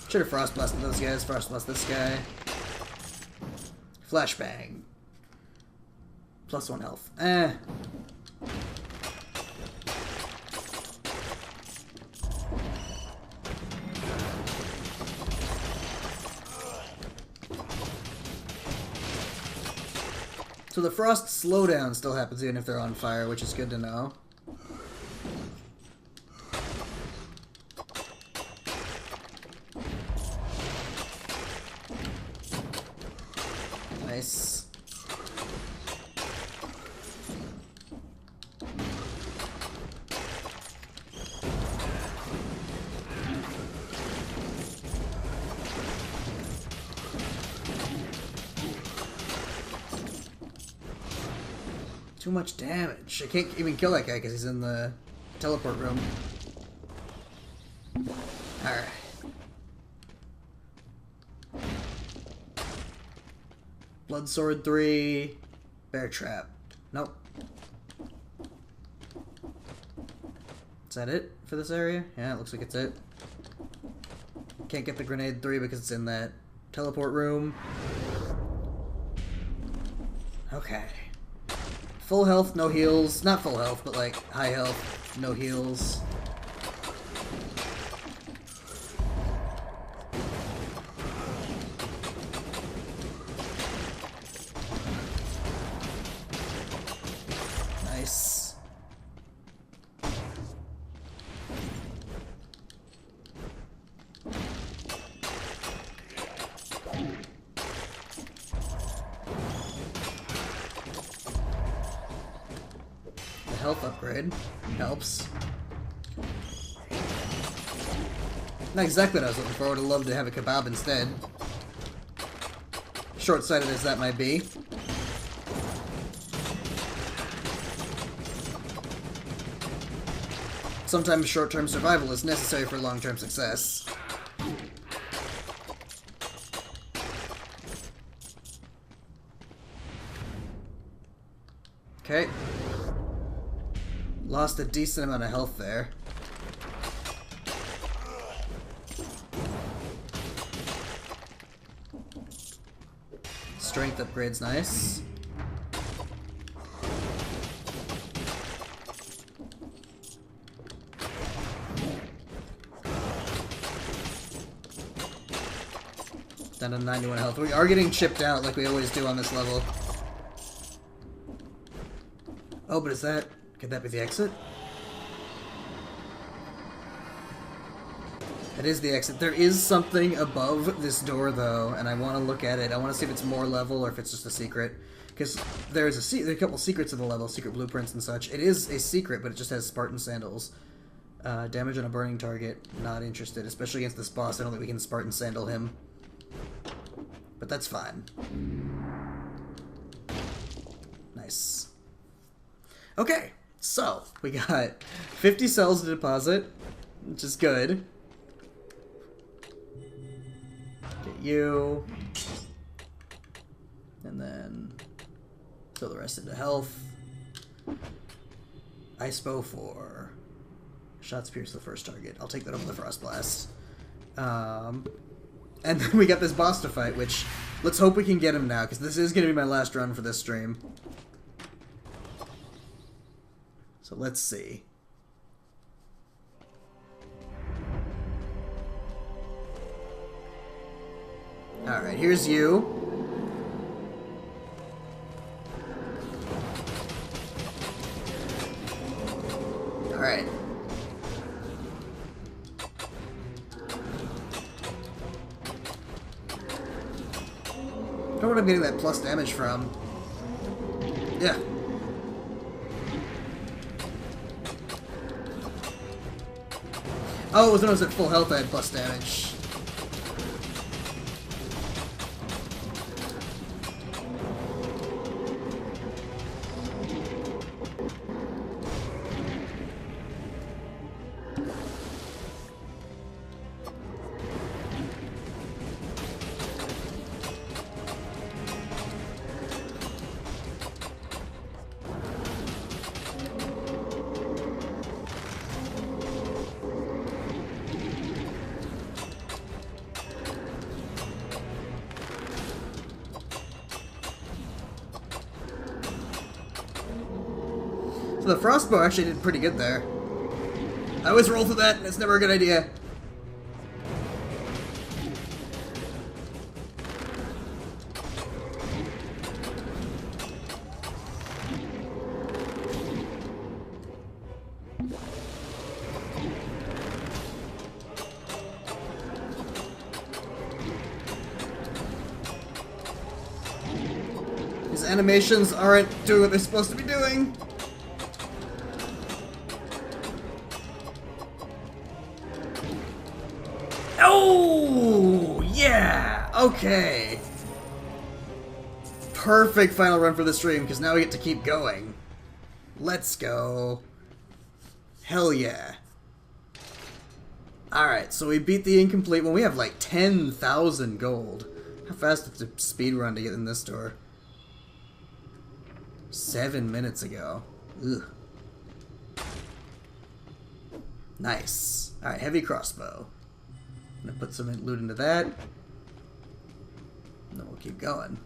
A: Should have frost blasted those guys. Frost blast this guy. Flashbang. +1 health. So the frost slowdown still happens even if they're on fire, which is good to know. Nice. Too much damage. I can't even kill that guy because he's in the teleport room. Alright. Blood Sword 3. Bear Trap. Nope. Is that it for this area? Yeah, it looks like it's it. Can't get the Grenade 3 because it's in that teleport room. Okay. Full health, no heals. Not full health, but like high health, no heals. Nice. Health upgrade helps. Not exactly what I was looking for. I would have loved to have a kebab instead. Short-sighted as that might be. Sometimes short-term survival is necessary for long-term success. Okay. Lost a decent amount of health there. Strength upgrade's nice. Down to 91 health. We are getting chipped out like we always do on this level. Oh, but is that... Could that be the exit? That is the exit. There is something above this door, though, and I want to look at it. I want to see if it's more level or if it's just a secret. Because there's a couple secrets in the level, secret blueprints and such. It is a secret, but it just has Spartan sandals. Damage on a burning target. Not interested, especially against this boss. I don't think we can Spartan sandal him. But that's fine. Nice. Okay. So, we got 50 cells to deposit, which is good. Get you. And then throw the rest into health. Ice bow for shots pierce the first target. I'll take that over the Frost Blast. And then we got this boss to fight, which let's hope we can get him now, because this is going to be my last run for this stream. So let's see. Alright, here's you. don't know what I'm getting that plus damage from. Yeah. Oh, it was when I was at full health I had plus damage. So the frostbow actually did pretty good there. I always roll for that, and it's never a good idea. These animations aren't doing what they're supposed to be doing. Oh, yeah! Okay. Perfect final run for the stream, because now we get to keep going. Let's go. Hell yeah. Alright, so we beat the incomplete one. We have like 10,000 gold. How fast did the speed run to get in this door? 7 minutes ago. Ugh. Nice. Alright, heavy crossbow. I'm gonna put some loot into that. And then we'll keep going.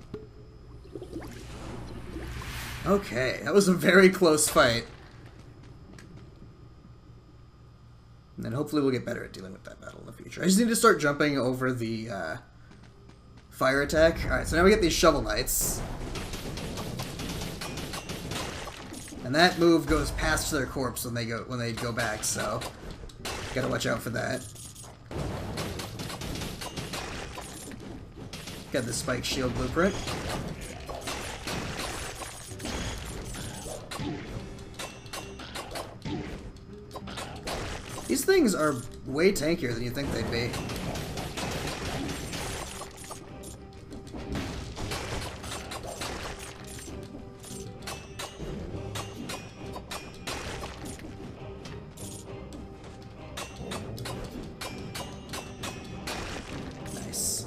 A: Okay, that was a very close fight. And then hopefully we'll get better at dealing with that battle in the future. I just need to start jumping over the fire attack. Alright, so now we get these shovel knights. And that move goes past their corpse when they go back, so gotta watch out for that. Got the spike shield blueprint. These things are way tankier than you think they'd be. Nice.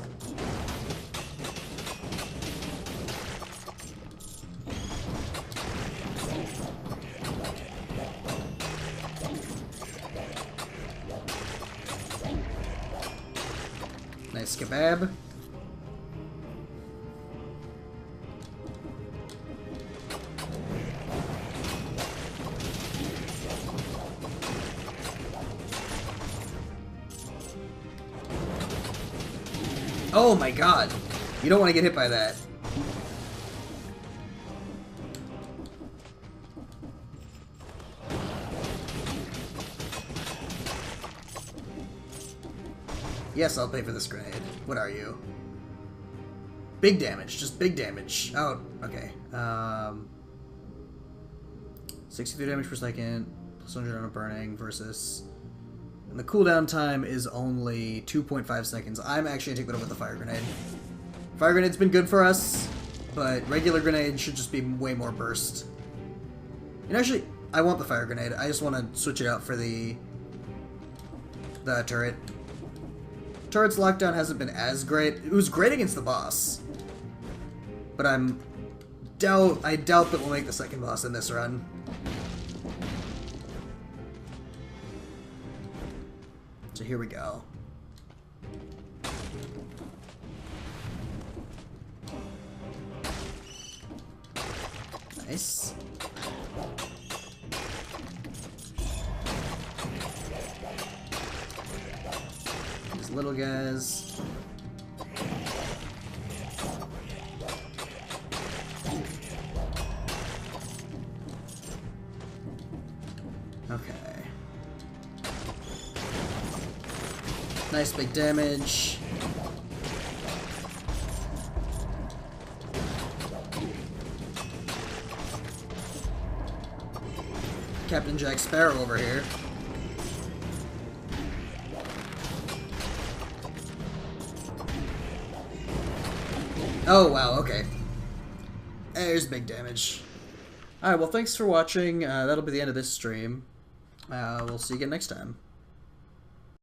A: Nice kebab. Oh my god. You don't want to get hit by that. Yes, I'll pay for this grenade. What are you? Big damage. Just big damage. Oh, okay. 63 damage per second, plus 100 on a burning versus... And the cooldown time is only 2.5 seconds. I'm actually going to take that over the fire grenade. Fire grenade's been good for us, but regular grenade should just be way more burst. And actually, I want the fire grenade. I just want to switch it out for the turret. Turret's lockdown hasn't been as great. It was great against the boss, but I doubt that we'll make the second boss in this run. So here we go. Nice. These little guys. Okay. Nice big damage. Captain Jack Sparrow over here. Oh, wow, okay. There's big damage. Alright, well, thanks for watching. That'll be the end of this stream. We'll see you again next time.